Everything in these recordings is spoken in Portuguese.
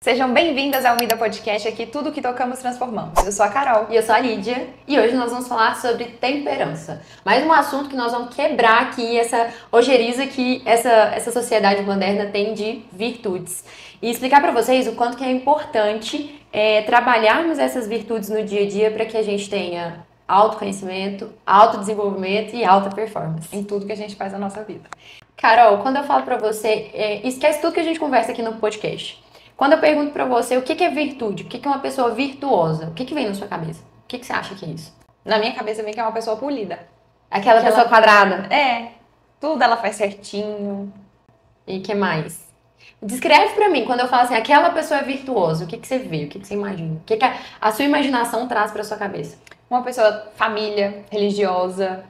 Sejam bem-vindas ao Mida Podcast, aqui tudo que tocamos transformamos. Eu sou a Carol. E eu sou a Lídia. E hoje nós vamos falar sobre temperança. Mais um assunto que nós vamos quebrar aqui, essa ojeriza que essa sociedade moderna tem de virtudes. E explicar para vocês o quanto que é importante trabalharmos essas virtudes no dia a dia para que a gente tenha autoconhecimento, autodesenvolvimento e alta performance. Em tudo que a gente faz na nossa vida. Carol, quando eu falo para você, esquece tudo que a gente conversa aqui no podcast. Quando eu pergunto pra você o que é virtude, o que é uma pessoa virtuosa, o que vem na sua cabeça? O que você acha que é isso? Na minha cabeça vem que é uma pessoa polida. Aquela pessoa quadrada? Tudo ela faz certinho. E o que mais? Descreve pra mim, quando eu falo assim, aquela pessoa é virtuosa, o que você vê, o que você imagina? O que a sua imaginação traz pra sua cabeça? Uma pessoa família, religiosa,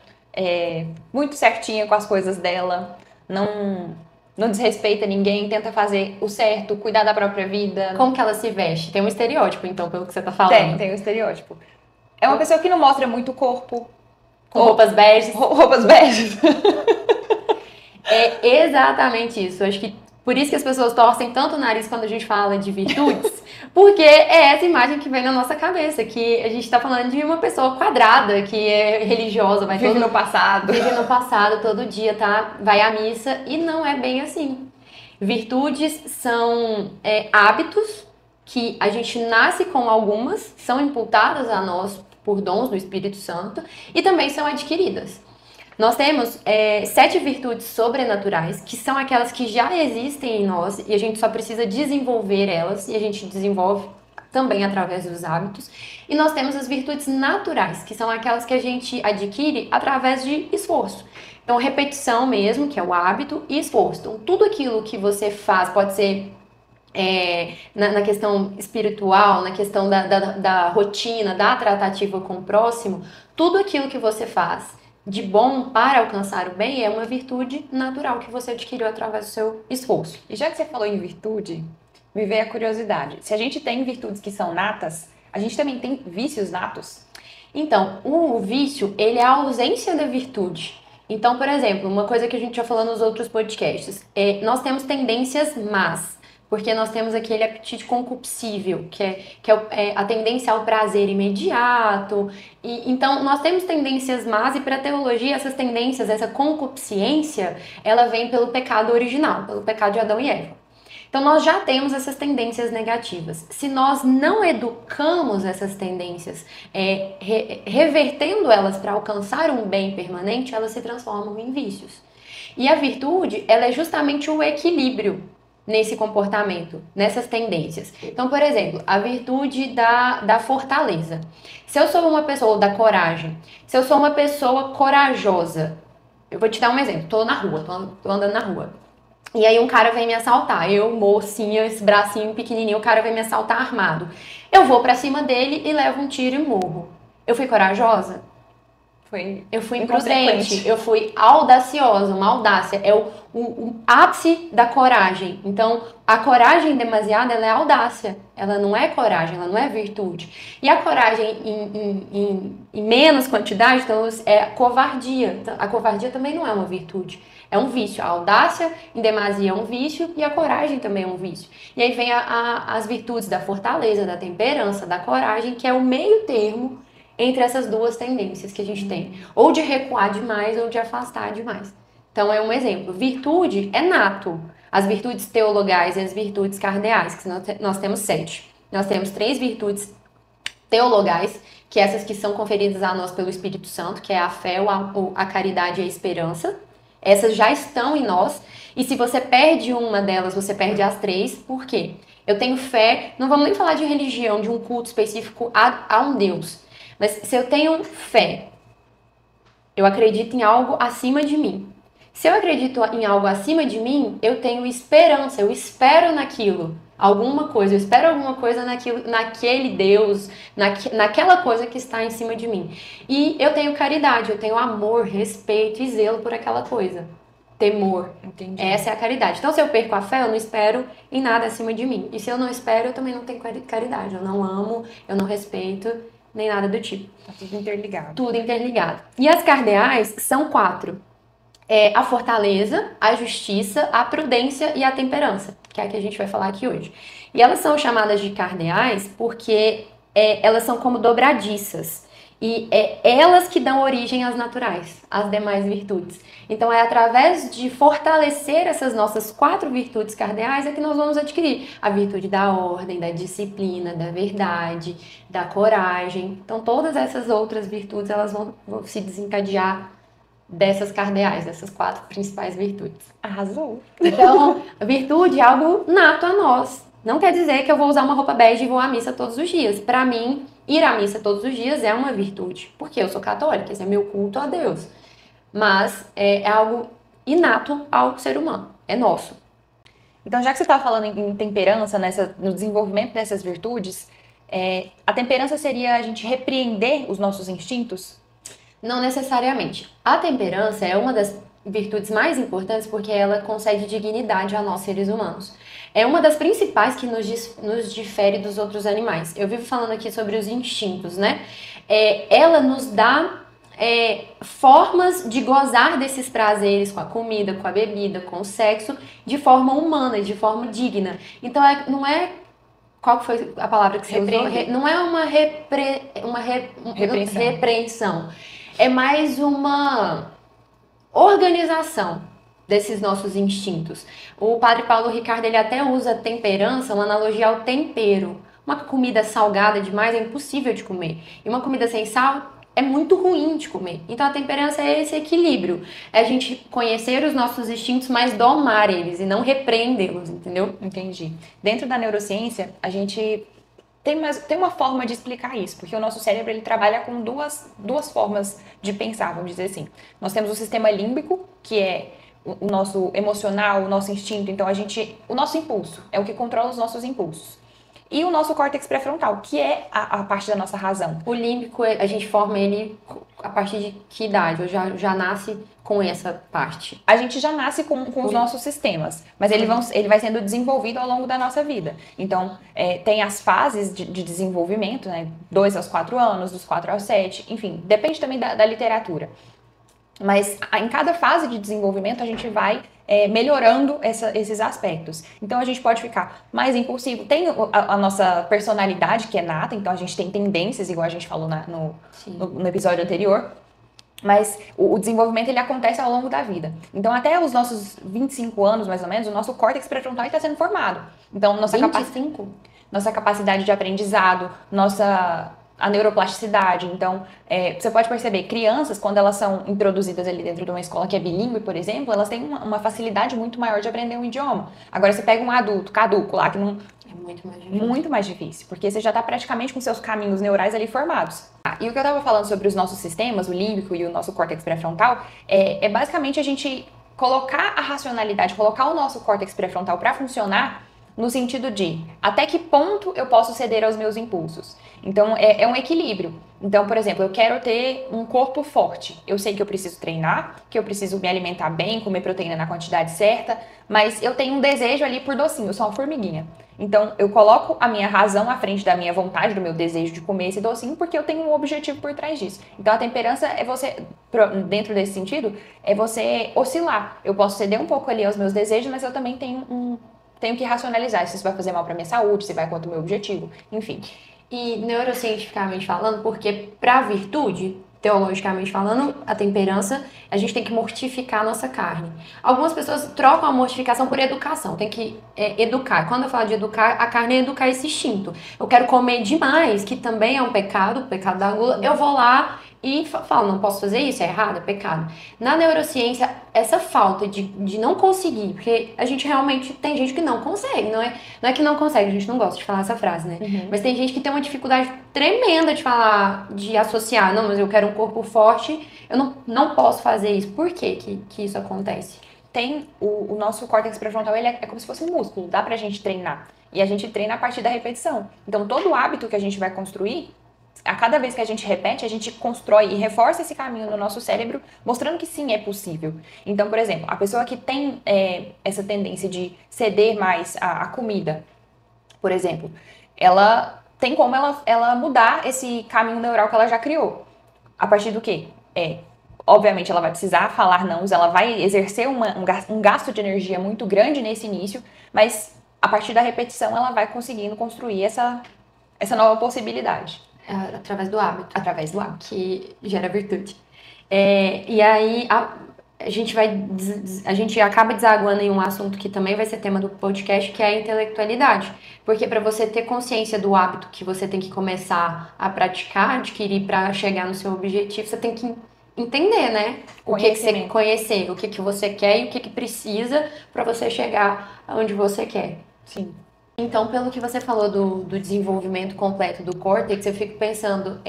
muito certinha com as coisas dela, não desrespeita ninguém, tenta fazer o certo, cuidar da própria vida. Como que ela se veste? Tem um estereótipo, então, pelo que você tá falando. Tem um estereótipo. É uma pessoa que não mostra muito o corpo. Com roupas beges. Roupas beges. É exatamente isso. Acho que por isso que as pessoas torcem tanto o nariz quando a gente fala de virtudes, porque é essa imagem que vem na nossa cabeça, que a gente tá falando de uma pessoa quadrada, que é religiosa, vive no passado. Vive no passado, todo dia, tá? Vai à missa, e não é bem assim. Virtudes são hábitos que a gente nasce com algumas, são imputadas a nós por dons do Espírito Santo, e também são adquiridas. Nós temos 7 virtudes sobrenaturais, que são aquelas que já existem em nós e a gente só precisa desenvolver elas, e a gente desenvolve também através dos hábitos. E nós temos as virtudes naturais, que são aquelas que a gente adquire através de esforço. Então, repetição mesmo, que é o hábito, e esforço. Então, tudo aquilo que você faz pode ser na questão espiritual, na questão da rotina, da tratativa com o próximo, tudo aquilo que você faz de bom para alcançar o bem é uma virtude natural que você adquiriu através do seu esforço. E já que você falou em virtude, me veio a curiosidade. Se a gente tem virtudes que são natas, a gente também tem vícios natos? Então, o vício, ele é a ausência da virtude. Então, por exemplo, uma coisa que a gente já falou nos outros podcasts, nós temos tendências más. Porque nós temos aquele apetite concupiscível, que é a tendência ao prazer imediato. Então, nós temos tendências más, e para a teologia, essas tendências, essa concupiscência, ela vem pelo pecado original, pelo pecado de Adão e Eva. Então, nós já temos essas tendências negativas. Se nós não educamos essas tendências, revertendo elas para alcançar um bem permanente, elas se transformam em vícios. E a virtude, ela é justamente o equilíbrio nesse comportamento, nessas tendências. Então, por exemplo, a virtude da fortaleza. Se eu sou uma pessoa da coragem, se eu sou uma pessoa corajosa, eu vou te dar um exemplo. Tô na rua, tô andando na rua. E aí um cara vem me assaltar. Eu, mocinha, esse bracinho pequenininho, o cara vem me assaltar armado. Eu vou pra cima dele e levo um tiro e morro. Eu fui corajosa? Eu fui imprudente, eu fui audaciosa, uma audácia, é o ápice da coragem. Então, a coragem demasiada, ela é audácia, ela não é coragem, ela não é virtude. E a coragem em menos quantidade, então, é covardia. Então, a covardia também não é uma virtude, é um vício. A audácia em demasia é um vício e a coragem também é um vício. E aí vem as virtudes da fortaleza, da temperança, da coragem, que é o meio termo entre essas duas tendências que a gente tem, ou de recuar demais ou de afastar demais. Então é um exemplo. Virtude é nato. As virtudes teologais e as virtudes cardeais, que nós temos 7. Nós temos 3 virtudes teologais, que essas que são conferidas a nós pelo Espírito Santo, que é a fé, a caridade e a esperança. Essas já estão em nós, e se você perde uma delas, você perde as 3. Por quê? Eu tenho fé, não vamos nem falar de religião, de um culto específico a um Deus. Mas se eu tenho fé, eu acredito em algo acima de mim. Se eu acredito em algo acima de mim, eu tenho esperança, eu espero naquilo, alguma coisa, eu espero alguma coisa naquele Deus, naquela coisa que está em cima de mim. E eu tenho caridade, eu tenho amor, respeito e zelo por aquela coisa. Temor. Entendi. Essa é a caridade. Então, se eu perco a fé, eu não espero em nada acima de mim. E se eu não espero, eu também não tenho caridade. Eu não amo, eu não respeito, nem nada do tipo. Tá tudo interligado. Tudo interligado. E as cardeais são 4. A fortaleza, a justiça, a prudência e a temperança, que é a que a gente vai falar aqui hoje. E elas são chamadas de cardeais porque elas são como dobradiças. E é elas que dão origem às naturais, às demais virtudes. Então é através de fortalecer essas nossas 4 virtudes cardeais é que nós vamos adquirir a virtude da ordem, da disciplina, da verdade, da coragem. Então todas essas outras virtudes elas vão se desencadear dessas cardeais, dessas 4 principais virtudes. Arrasou! Então, a virtude é algo nato a nós. Não quer dizer que eu vou usar uma roupa bege e vou à missa todos os dias. Para mim, ir à missa todos os dias é uma virtude, porque eu sou católica, esse é meu culto a Deus. Mas é algo inato ao ser humano, é nosso. Então, já que você estava falando em temperança, no desenvolvimento dessas virtudes, a temperança seria a gente repreender os nossos instintos? Não necessariamente. A temperança é uma das virtudes mais importantes porque ela concede dignidade a nós seres humanos. É uma das principais que nos difere dos outros animais. Eu vivo falando aqui sobre os instintos, né? Ela nos dá formas de gozar desses prazeres com a comida, com a bebida, com o sexo, de forma humana, de forma digna. Então, não é... Qual foi a palavra que você usou? Não é uma repreensão. É mais uma organização desses nossos instintos. O padre Paulo Ricardo, ele até usa temperança, uma analogia ao tempero. Uma comida salgada demais é impossível de comer. E uma comida sem sal é muito ruim de comer. Então a temperança é esse equilíbrio. É a gente conhecer os nossos instintos, mas domar eles e não repreendê-los, entendeu? Entendi. Dentro da neurociência, a gente tem uma forma de explicar isso, porque o nosso cérebro ele trabalha com duas formas de pensar, vamos dizer assim. Nós temos o sistema límbico, que é o nosso emocional, o nosso instinto, então o nosso impulso, é o que controla os nossos impulsos. E o nosso córtex pré-frontal, que é a parte da nossa razão. O límbico, a gente forma ele a partir de que idade? Ou já nasce com essa parte? A gente já nasce com os nossos sistemas, mas ele vai sendo desenvolvido ao longo da nossa vida. Então, tem as fases de desenvolvimento, né? 2 aos 4 anos, dos 4 aos 7, enfim, depende também da literatura. Mas em cada fase de desenvolvimento a gente vai melhorando esses aspectos. Então a gente pode ficar mais impulsivo. Tem a nossa personalidade que é nata, então a gente tem tendências, igual a gente falou no episódio anterior. Mas o desenvolvimento ele acontece ao longo da vida. Então até os nossos 25 anos, mais ou menos, o nosso córtex pré-frontal está sendo formado. Então nossa capacidade de aprendizado, a neuroplasticidade. Então, você pode perceber, crianças, quando elas são introduzidas ali dentro de uma escola que é bilíngue, por exemplo, elas têm uma facilidade muito maior de aprender um idioma. Agora, você pega um adulto caduco lá, que não... É muito mais difícil. Muito mais difícil, porque você já está praticamente com seus caminhos neurais ali formados. E o que eu estava falando sobre os nossos sistemas, o límbico e o nosso córtex pré-frontal, é basicamente a gente colocar a racionalidade, colocar o nosso córtex pré-frontal para funcionar no sentido de até que ponto eu posso ceder aos meus impulsos. Então, é um equilíbrio. Então, por exemplo, eu quero ter um corpo forte. Eu sei que eu preciso treinar, que eu preciso me alimentar bem, comer proteína na quantidade certa, mas eu tenho um desejo ali por docinho, eu sou uma formiguinha. Então, eu coloco a minha razão à frente da minha vontade, do meu desejo de comer esse docinho, porque eu tenho um objetivo por trás disso. Então, a temperança é você, dentro desse sentido, é você oscilar. Eu posso ceder um pouco ali aos meus desejos, mas eu também tenho que racionalizar se isso vai fazer mal para minha saúde, se vai contra o meu objetivo, enfim. E neurocientificamente falando, porque para a virtude, teologicamente falando, a temperança, a gente tem que mortificar a nossa carne. Algumas pessoas trocam a mortificação por educação, tem que educar. Quando eu falo de educar, a carne é educar esse instinto. Eu quero comer demais, que também é um pecado, o pecado da gula, eu vou lá e falo, não posso fazer isso, é errado, é pecado. Na neurociência, essa falta de não conseguir, porque a gente realmente, tem gente que não consegue, não é que não consegue, a gente não gosta de falar essa frase, né? Uhum. Mas tem gente que tem uma dificuldade tremenda de falar, de associar, não, mas eu quero um corpo forte, eu não posso fazer isso. Por que isso acontece? Tem o nosso córtex pré-frontal, ele é como se fosse um músculo, dá pra gente treinar. E a gente treina a partir da repetição. Então, todo hábito que a gente vai construir, a cada vez que a gente repete, a gente constrói e reforça esse caminho no nosso cérebro, mostrando que sim, é possível. Então, por exemplo, a pessoa que tem essa tendência de ceder mais à comida, por exemplo, ela tem como ela mudar esse caminho neural que ela já criou. A partir do quê? Obviamente, ela vai precisar falar não, ela vai exercer um gasto de energia muito grande nesse início, mas a partir da repetição, ela vai conseguindo construir essa nova possibilidade. Através do hábito. Através do hábito. Que gera virtude. E aí, a gente acaba desaguando em um assunto que também vai ser tema do podcast, que é a intelectualidade. Porque para você ter consciência do hábito que você tem que começar a praticar, adquirir para chegar no seu objetivo, você tem que entender, né? O que você conhecer, o que você quer e o que precisa para você chegar aonde você quer. Sim. Então, pelo que você falou do desenvolvimento completo do córtex, eu fico pensando,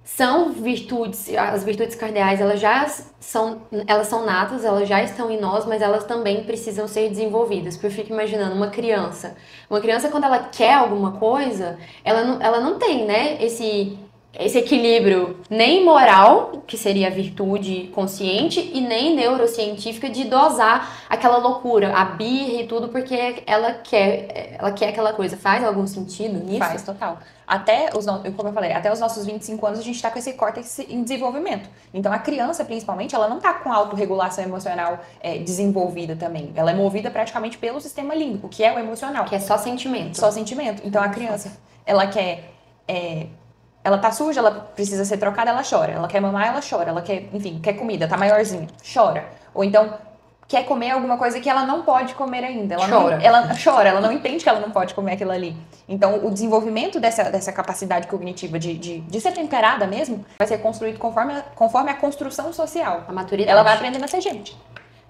são virtudes, as virtudes cardeais, elas são natas, elas já estão em nós, mas elas também precisam ser desenvolvidas. Porque eu fico imaginando uma criança quando ela quer alguma coisa, ela não tem, né, esse equilíbrio nem moral, que seria a virtude consciente, e nem neurocientífica de dosar aquela loucura, a birra e tudo, porque ela quer aquela coisa. Faz algum sentido nisso? Faz, total. Como eu falei, até os nossos 25 anos a gente tá com esse córtex em desenvolvimento. Então a criança, principalmente, ela não tá com autorregulação emocional desenvolvida também. Ela é movida praticamente pelo sistema límbico, que é o emocional. Que é só sentimento. Só sentimento. Então a criança, ela quer... ela tá suja, ela precisa ser trocada, ela chora. Ela quer mamar, ela chora. Ela quer, enfim, quer comida, tá maiorzinha, chora. Ou então, quer comer alguma coisa que ela não pode comer ainda. Ela chora, ela não entende que ela não pode comer aquilo ali. Então, o desenvolvimento dessa capacidade cognitiva de ser temperada mesmo, vai ser construído conforme a construção social. A maturidade. Ela vai aprendendo a ser gente.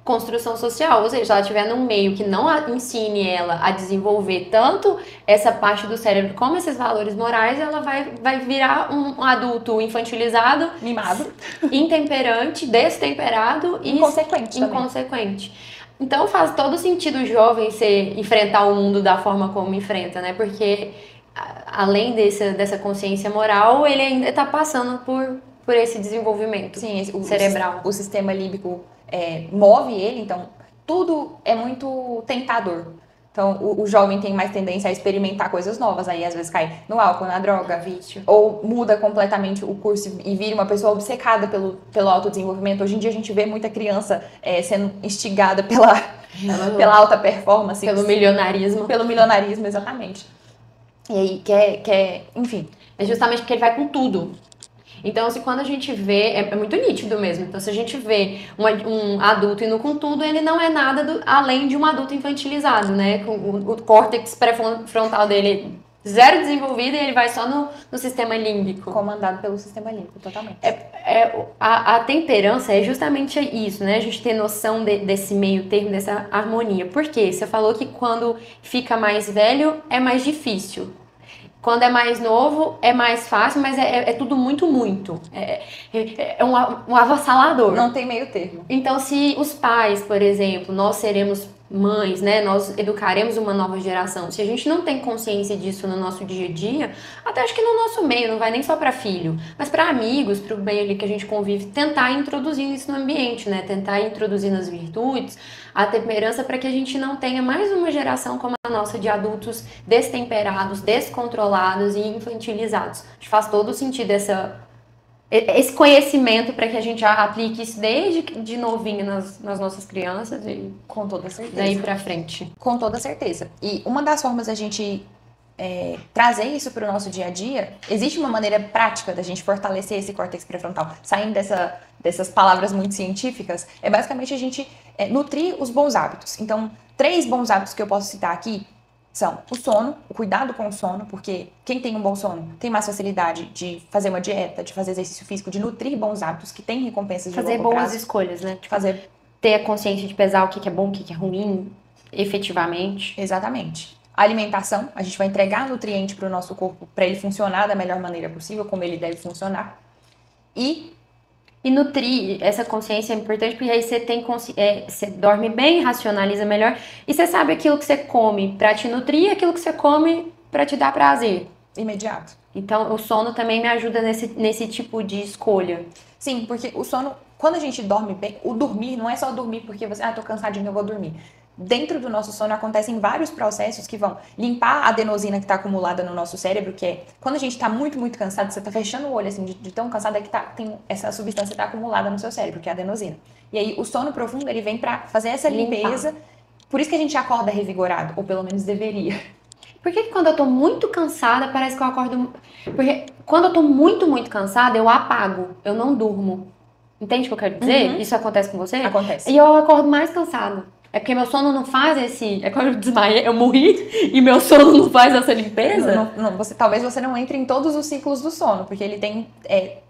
Construção social, ou seja, se ela estiver num meio que não ensine ela a desenvolver tanto essa parte do cérebro como esses valores morais, ela vai virar um adulto infantilizado, mimado, intemperante, destemperado e inconsequente. Então faz todo sentido o jovem enfrentar o mundo da forma como enfrenta, né? Porque além dessa consciência moral, ele ainda está passando por esse desenvolvimento cerebral. O sistema límbico move ele, então tudo é muito tentador. Então o jovem tem mais tendência a experimentar coisas novas, aí às vezes cai no álcool, na droga, vício, ou muda completamente o curso e vira uma pessoa obcecada pelo autodesenvolvimento. Hoje em dia a gente vê muita criança sendo instigada pela alta performance. Pelo milionarismo. Pelo milionarismo, exatamente. E aí enfim. É justamente porque ele vai com tudo. Então, quando a gente vê, é muito nítido mesmo. Então, se a gente vê um adulto indo com tudo, ele não é nada além de um adulto infantilizado, né? Com o córtex pré-frontal dele zero desenvolvido e ele vai só no sistema límbico. Comandado pelo sistema límbico, totalmente. A temperança é justamente isso, né? A gente ter noção desse meio termo, dessa harmonia. Por quê? Você falou que quando fica mais velho é mais difícil. Quando é mais novo, é mais fácil, mas é tudo muito. É um avassalador. Não tem meio termo. Então, se os pais, por exemplo, nós seremos mães, né? Nós educaremos uma nova geração. Se a gente não tem consciência disso no nosso dia a dia, até acho que no nosso meio, não vai nem só para filho, mas para amigos, para o meio ali que a gente convive, tentar introduzir isso no ambiente, né? Tentar introduzir nas virtudes a temperança para que a gente não tenha mais uma geração como a nossa de adultos destemperados, descontrolados e infantilizados. Acho que faz todo sentido esse conhecimento para que a gente já aplique isso desde de novinho nas nossas crianças e com toda certeza. Daí para frente. Com toda certeza. E uma das formas da gente trazer isso para o nosso dia a dia, existe uma maneira prática da gente fortalecer esse córtex pré-frontal, saindo dessas palavras muito científicas, é basicamente a gente nutrir os bons hábitos. Então, 3 bons hábitos que eu posso citar aqui são o sono, o cuidado com o sono, porque quem tem um bom sono tem mais facilidade de fazer uma dieta, de fazer exercício físico, de nutrir bons hábitos que têm recompensas de longo prazo. Fazer boas escolhas, né? Ter a consciência de pesar o que é bom, o que é ruim, efetivamente. Exatamente. A alimentação, a gente vai entregar nutriente para o nosso corpo para ele funcionar da melhor maneira possível, como ele deve funcionar. E nutrir essa consciência é importante, porque aí você dorme bem, racionaliza melhor, e você sabe aquilo que você come para te nutrir e aquilo que você come para te dar prazer. Imediato. Então, o sono também me ajuda nesse tipo de escolha. Sim, porque o sono, quando a gente dorme bem, o dormir não é só dormir porque você, tô cansadinho, eu vou dormir. Dentro do nosso sono acontecem vários processos que vão limpar a adenosina que está acumulada no nosso cérebro, que é quando a gente está muito, muito cansado, você está fechando o olho assim, de tão cansado, é que essa substância está acumulada no seu cérebro, que é a adenosina. E aí o sono profundo ele vem para fazer essa limpeza, Por isso que a gente acorda revigorado, ou pelo menos deveria. Por que quando eu tô muito cansada, parece que eu acordo... Porque quando eu tô muito, muito cansada, eu apago, eu não durmo. Entende o que eu quero dizer? Isso acontece com você? Acontece. E eu acordo mais cansada. É porque meu sono não faz esse... É quando eu desmaiei, eu morri e meu sono não faz essa limpeza? Talvez você não entre em todos os ciclos do sono, porque ele tem...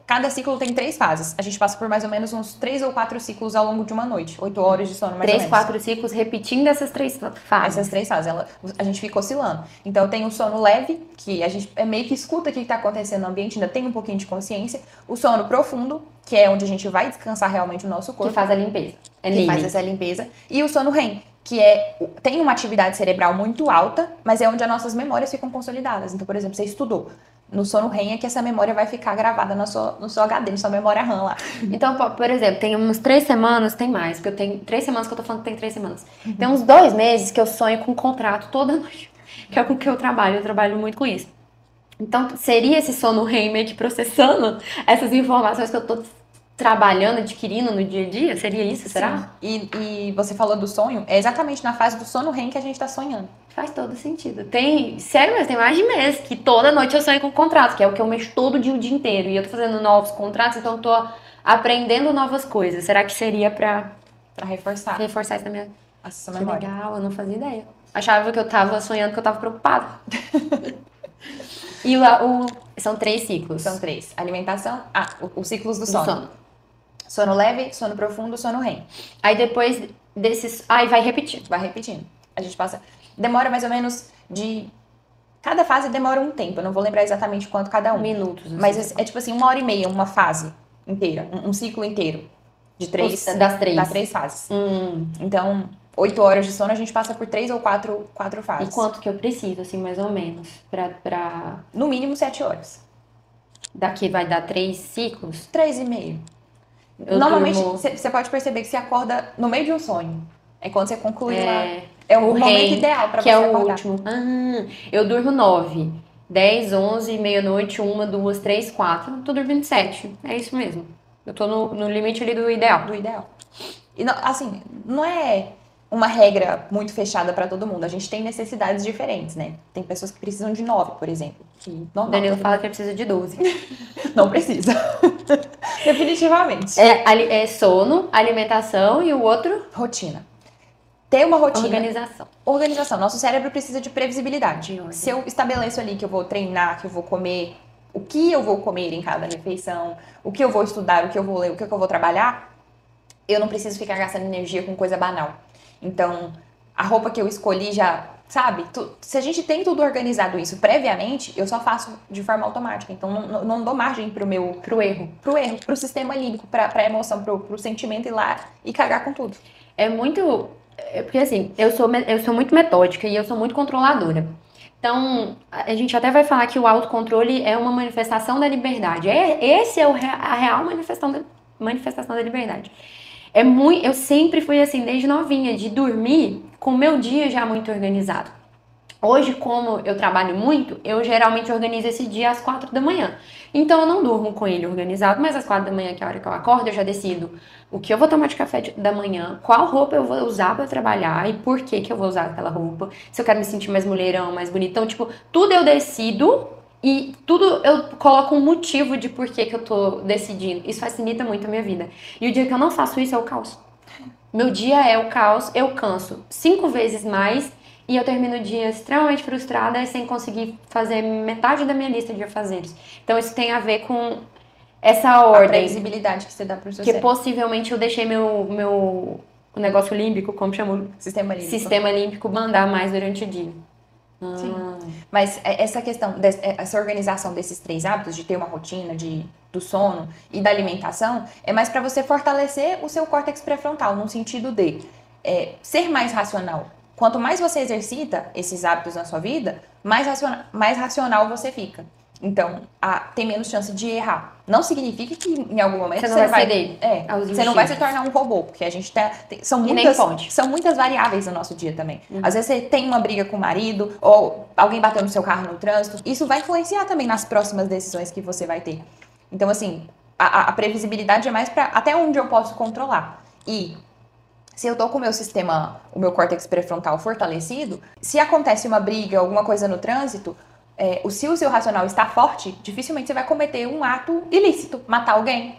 cada ciclo tem 3 fases. A gente passa por mais ou menos uns 3 ou 4 ciclos ao longo de uma noite. 8 horas de sono, mais ou menos. 4 ciclos repetindo essas 3 fases. Essas 3 fases. A gente fica oscilando. Então, tem o sono leve, que a gente meio que escuta o que está acontecendo no ambiente, ainda tem um pouquinho de consciência. O sono profundo, que é onde a gente vai descansar realmente o nosso corpo. Que faz a limpeza. Que faz essa limpeza. E o sono REM, que tem uma atividade cerebral muito alta, mas é onde as nossas memórias ficam consolidadas. Então, por exemplo, você estudou. No sono REM é que essa memória vai ficar gravada no seu HD, na sua memória RAM lá. Então, por exemplo, tem umas 3 semanas, tem mais, porque eu tenho 3 semanas que eu tô falando que tem 3 semanas. Tem uns 2 meses que eu sonho com um contrato toda noite, que é com que eu trabalho muito com isso. Então, seria esse sono REM meio que processando essas informações que eu tô trabalhando, adquirindo no dia a dia? Seria isso, será? E você falou do sonho, é exatamente na fase do sono REM que a gente tá sonhando. Faz todo sentido. Sério mesmo, tem mais de mês que toda noite eu sonho com contratos, que é o que eu mexo todo dia o dia inteiro. E eu tô fazendo novos contratos, então eu tô aprendendo novas coisas. Será que seria pra reforçar isso na minha memória? Que legal, eu não fazia ideia. Achava que eu tava sonhando, que eu tava preocupada. E são 3 ciclos. São 3. Alimentação, os ciclos do sono. Sono leve, sono profundo, sono REM. Aí depois desses... Aí vai repetindo. Vai repetindo. A gente passa... Demora mais ou menos cada fase demora um tempo. Eu não vou lembrar exatamente quanto cada um. Minutos. Mas é tipo assim, 1h30, uma fase inteira. Um ciclo inteiro. Das 3. Das 3 fases. Então, 8 horas de sono, a gente passa por 3 ou 4 fases. E quanto que eu preciso, assim, mais ou menos? Pra... No mínimo 7 horas. Daqui vai dar 3 ciclos? 3,5. Normalmente, você pode perceber que você acorda no meio de um sonho. É quando você conclui lá. É o momento ideal pra você acordar. Que é o último. Eu durmo 9, 10, 11, meia-noite, 1, 2, 3, 4. Tô dormindo 7. É isso mesmo. Eu tô no limite ali do ideal. E, assim, não é uma regra muito fechada pra todo mundo. A gente tem necessidades diferentes, né? Tem pessoas que precisam de 9, por exemplo. Danilo fala que ele precisa de 12. Não precisa. Definitivamente. É sono, alimentação e o outro? Rotina. Ter uma rotina. Organização. Nosso cérebro precisa de previsibilidade. Se eu estabeleço ali que eu vou treinar, que eu vou comer, o que eu vou comer em cada refeição, o que eu vou estudar, o que eu vou ler, o que eu vou trabalhar, eu não preciso ficar gastando energia com coisa banal. Então, a roupa que eu escolhi já, sabe? Se a gente tem tudo organizado isso previamente, eu só faço de forma automática. Então, não dou margem pro erro, pro sistema límbico, pra emoção, pro sentimento ir lá e cagar com tudo. Porque assim, eu sou muito metódica e eu sou muito controladora. Então, a gente até vai falar que o autocontrole é uma manifestação da liberdade. Esse é a real manifestação da liberdade. Eu sempre fui assim, desde novinha, de dormir com o meu dia já muito organizado. Hoje, como eu trabalho muito, eu geralmente organizo esse dia às 4 da manhã. Então, eu não durmo com ele organizado, mas às 4 da manhã, que é a hora que eu acordo, eu já decido o que eu vou tomar de café da manhã, qual roupa eu vou usar pra trabalhar e por que eu vou usar aquela roupa, se eu quero me sentir mais mulherão, mais bonitão. Tipo, tudo eu decido e tudo eu coloco um motivo de por que eu tô decidindo. Isso facilita muito a minha vida. E o dia que eu não faço isso é o caos. Meu dia é o caos, eu canso 5 vezes mais e eu termino o dia extremamente frustrada e sem conseguir fazer metade da minha lista de afazeres. Então isso tem a ver com essa ordem. A previsibilidade que você dá pro seu cérebro. Possivelmente eu deixei o negócio límbico, como chama? Sistema límbico mandar mais durante o dia. Sim. Mas essa questão, essa organização desses 3 hábitos, de ter uma rotina, do sono e da alimentação, é mais para você fortalecer o seu córtex pré-frontal, no sentido de ser mais racional. Quanto mais você exercita esses hábitos na sua vida, mais racional você fica. Então, tem menos chance de errar. Não significa que em algum momento você não vai se tornar um robô, porque a gente são muitas variáveis no nosso dia também. Às vezes você tem uma briga com o marido, ou alguém bateu no seu carro no trânsito. Isso vai influenciar também nas próximas decisões que você vai ter. Então, assim, a previsibilidade é mais para até onde eu posso controlar. E Se eu tô com o meu córtex pré-frontal fortalecido, se acontece uma briga, alguma coisa no trânsito, se o seu racional está forte, dificilmente você vai cometer um ato ilícito, matar alguém,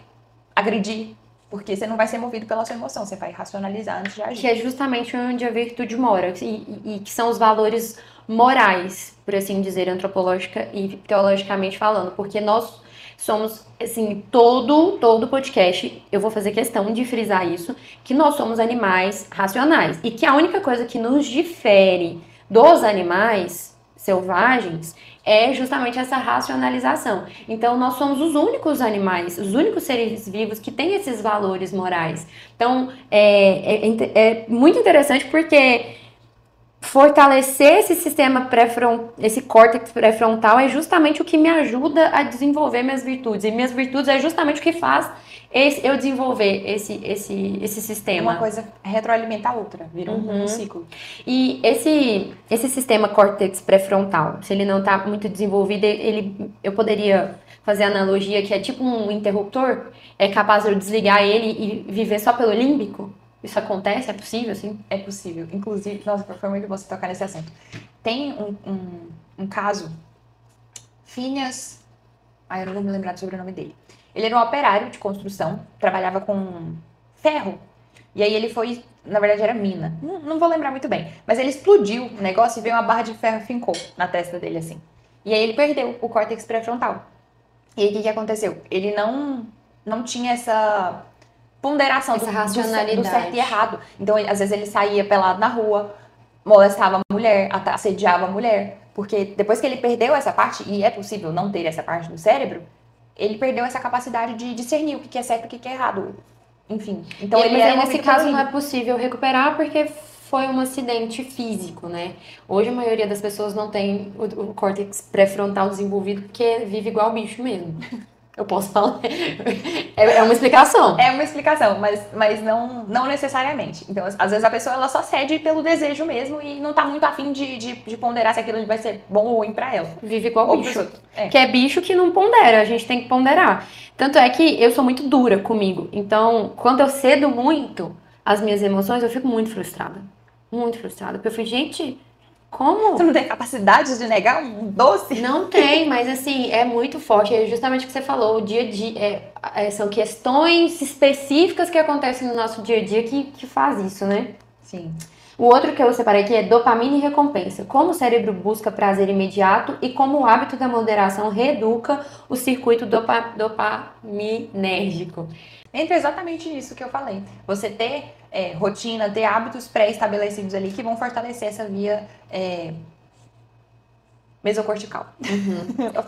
agredir, porque você não vai ser movido pela sua emoção, você vai racionalizar antes de agir. Que é justamente onde a virtude mora, e que são os valores morais, por assim dizer, antropológica e teologicamente falando, porque nós somos, assim, todo podcast, eu vou fazer questão de frisar isso, que nós somos animais racionais, e que a única coisa que nos difere dos animais selvagens é justamente essa racionalização. Então, nós somos os únicos animais, os únicos seres vivos que têm esses valores morais. Então, é muito interessante porque fortalecer esse sistema esse córtex pré-frontal é justamente o que me ajuda a desenvolver minhas virtudes. E minhas virtudes é justamente o que faz eu desenvolver esse sistema. Uma coisa retroalimenta a outra, vira um ciclo. E esse sistema córtex pré-frontal, se ele não está muito desenvolvido, eu poderia fazer a analogia que é tipo um interruptor, é capaz de eu desligar ele e viver só pelo límbico? Isso acontece? É possível, assim? É possível. Inclusive, nossa, foi muito bom você tocar nesse assunto. Tem um caso, Phineas, eu não vou me lembrar do sobrenome dele. Ele era um operário de construção, trabalhava com ferro. E aí ele foi, na verdade era mina, não vou lembrar muito bem. Mas ele explodiu o negócio e veio uma barra de ferro e fincou na testa dele, assim. E aí ele perdeu o córtex pré-frontal. E aí o que aconteceu? Ele não tinha essa ponderação do certo e errado. Então, às vezes ele saía pelado na rua, molestava a mulher, assediava a mulher. Porque depois que ele perdeu essa parte, e é possível não ter essa parte do cérebro, ele perdeu essa capacidade de discernir o que é certo e o que é errado. Enfim. Então, nesse caso não é possível recuperar porque foi um acidente físico, né? Hoje a maioria das pessoas não tem o córtex pré-frontal desenvolvido porque vive igual bicho mesmo. Eu posso falar. É uma explicação. É uma explicação, mas não necessariamente. Então, às vezes a pessoa ela só cede pelo desejo mesmo e não tá muito afim de ponderar se aquilo vai ser bom ou ruim pra ela. Vive igual bicho. Que é bicho que não pondera, a gente tem que ponderar. Tanto é que eu sou muito dura comigo. Então, quando eu cedo muito as minhas emoções, eu fico muito frustrada. Muito frustrada. Porque eu fico, gente, como? Você não tem capacidade de negar um doce? Não tem, mas assim, é muito forte. É justamente o que você falou, o dia a dia. São questões específicas que acontecem no nosso dia a dia que faz isso, né? Sim. O outro que eu separei aqui é dopamina e recompensa. Como o cérebro busca prazer imediato e como o hábito da moderação reeduca o circuito dopaminérgico. Entra exatamente nisso que eu falei. Você ter rotina, ter hábitos pré-estabelecidos ali que vão fortalecer essa via mesocortical.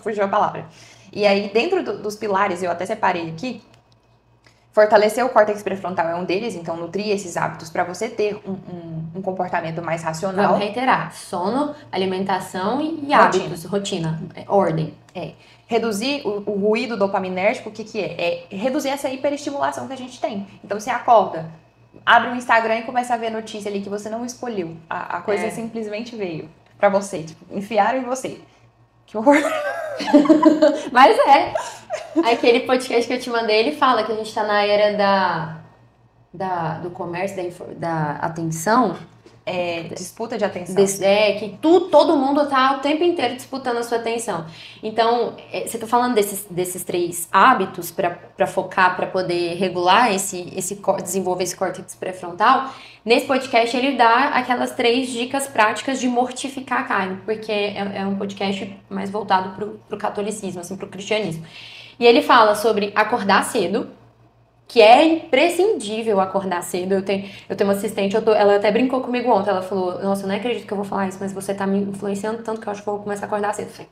Fugiu a palavra. E aí, dentro dos pilares, eu até separei aqui, fortalecer o córtex pré-frontal é um deles, então nutrir esses hábitos para você ter um comportamento mais racional. Vamos reiterar, sono, alimentação e hábitos, rotina, ordem. Reduzir o ruído dopaminérgico, o que é? É reduzir essa hiperestimulação que a gente tem. Então você acorda, abre o Instagram e começa a ver notícia ali que você não escolheu. A coisa simplesmente veio pra você, tipo, enfiaram em você. Que horror. Mas aquele podcast que eu te mandei, ele fala que a gente tá na era do comércio, da atenção. Disputa de atenção. Que todo mundo tá o tempo inteiro disputando a sua atenção. Então, você tá falando desses 3 hábitos para focar, para poder regular desenvolver esse córtex pré-frontal. Nesse podcast, ele dá aquelas 3 dicas práticas de mortificar a carne, porque é um podcast mais voltado pro catolicismo, assim, pro cristianismo. E ele fala sobre acordar cedo, que é imprescindível acordar cedo. Eu tenho uma assistente, ela até brincou comigo ontem, ela falou, nossa, eu não acredito que eu vou falar isso, mas você tá me influenciando tanto que eu acho que eu vou começar a acordar cedo. Eu falei,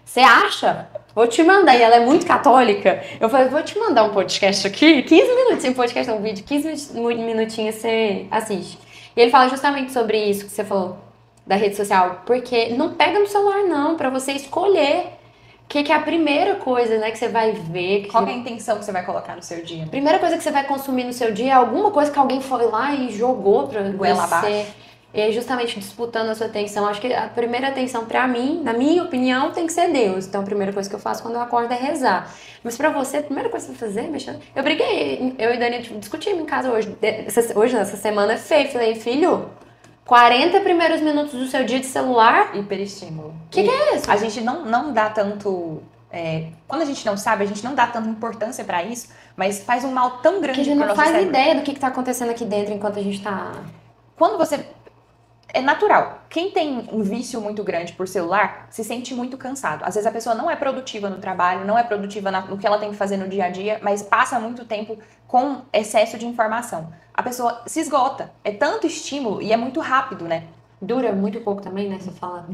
você acha? Vou te mandar, e ela é muito católica, eu falei, vou te mandar um podcast aqui, 15 minutinhos, podcast, um vídeo, 15 minutinhos você assiste. E ele fala justamente sobre isso que você falou, da rede social, porque não pega no celular não, pra você escolher o que é a primeira coisa, né, que você vai ver. Qual é a intenção que você vai colocar no seu dia? A primeira coisa que você vai consumir no seu dia é alguma coisa que alguém foi lá e jogou pra goela você. abaixo. e aí justamente disputando a sua atenção. Acho que a primeira atenção pra mim, na minha opinião, tem que ser Deus. Então a primeira coisa que eu faço quando eu acordo é rezar. Mas pra você, a primeira coisa que você vai fazer, mexendo... Eu briguei, eu e Dani discutimos em casa hoje. Essa semana é feio. Falei, filho, 40 primeiros minutos do seu dia de celular? Hiperestímulo. O que é isso? A gente não dá tanto... quando a gente não sabe, a gente não dá tanta importância pra isso, mas faz um mal tão grande Porque a gente não pro nosso faz cérebro. ideia do que tá acontecendo aqui dentro enquanto a gente tá... Quando você... É natural. Quem tem um vício muito grande por celular se sente muito cansado. Às vezes a pessoa não é produtiva no trabalho, não é produtiva no que ela tem que fazer no dia a dia, mas passa muito tempo com excesso de informação. A pessoa se esgota. É tanto estímulo e é muito rápido, né? Dura muito pouco também, né? Você fala.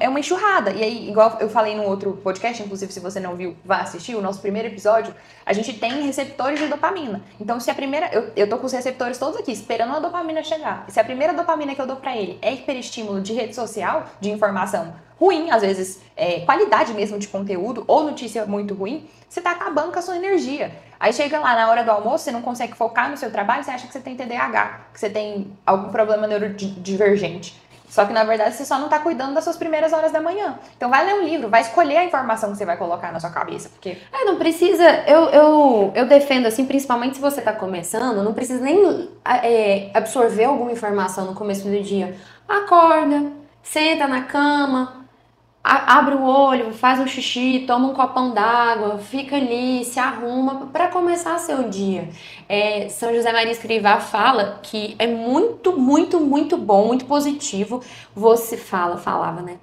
É uma enxurrada. E aí, igual eu falei no outro podcast, inclusive se você não viu, vá assistir o nosso primeiro episódio, a gente tem receptores de dopamina. Então, se a primeira... Eu tô com os receptores todos aqui, esperando a dopamina chegar. Se a primeira dopamina que eu dou pra ele é hiperestímulo de rede social, de informação ruim, às vezes qualidade mesmo de conteúdo, ou notícia muito ruim, você tá acabando com a sua energia. Aí chega lá na hora do almoço, você não consegue focar no seu trabalho, você acha que você tem TDAH, que você tem algum problema neurodivergente. Só que, na verdade, você só não tá cuidando das suas primeiras horas da manhã. Então, vai ler um livro, vai escolher a informação que você vai colocar na sua cabeça, porque... Não precisa... Eu defendo, assim, principalmente se você tá começando, não precisa nem absorver alguma informação no começo do dia. Acorda, senta na cama, abre o olho, faz um xixi, toma um copão d'água, fica ali, se arruma para começar seu dia. São José Maria Escrivá fala que é muito, muito, muito bom, muito positivo. Você falava, né?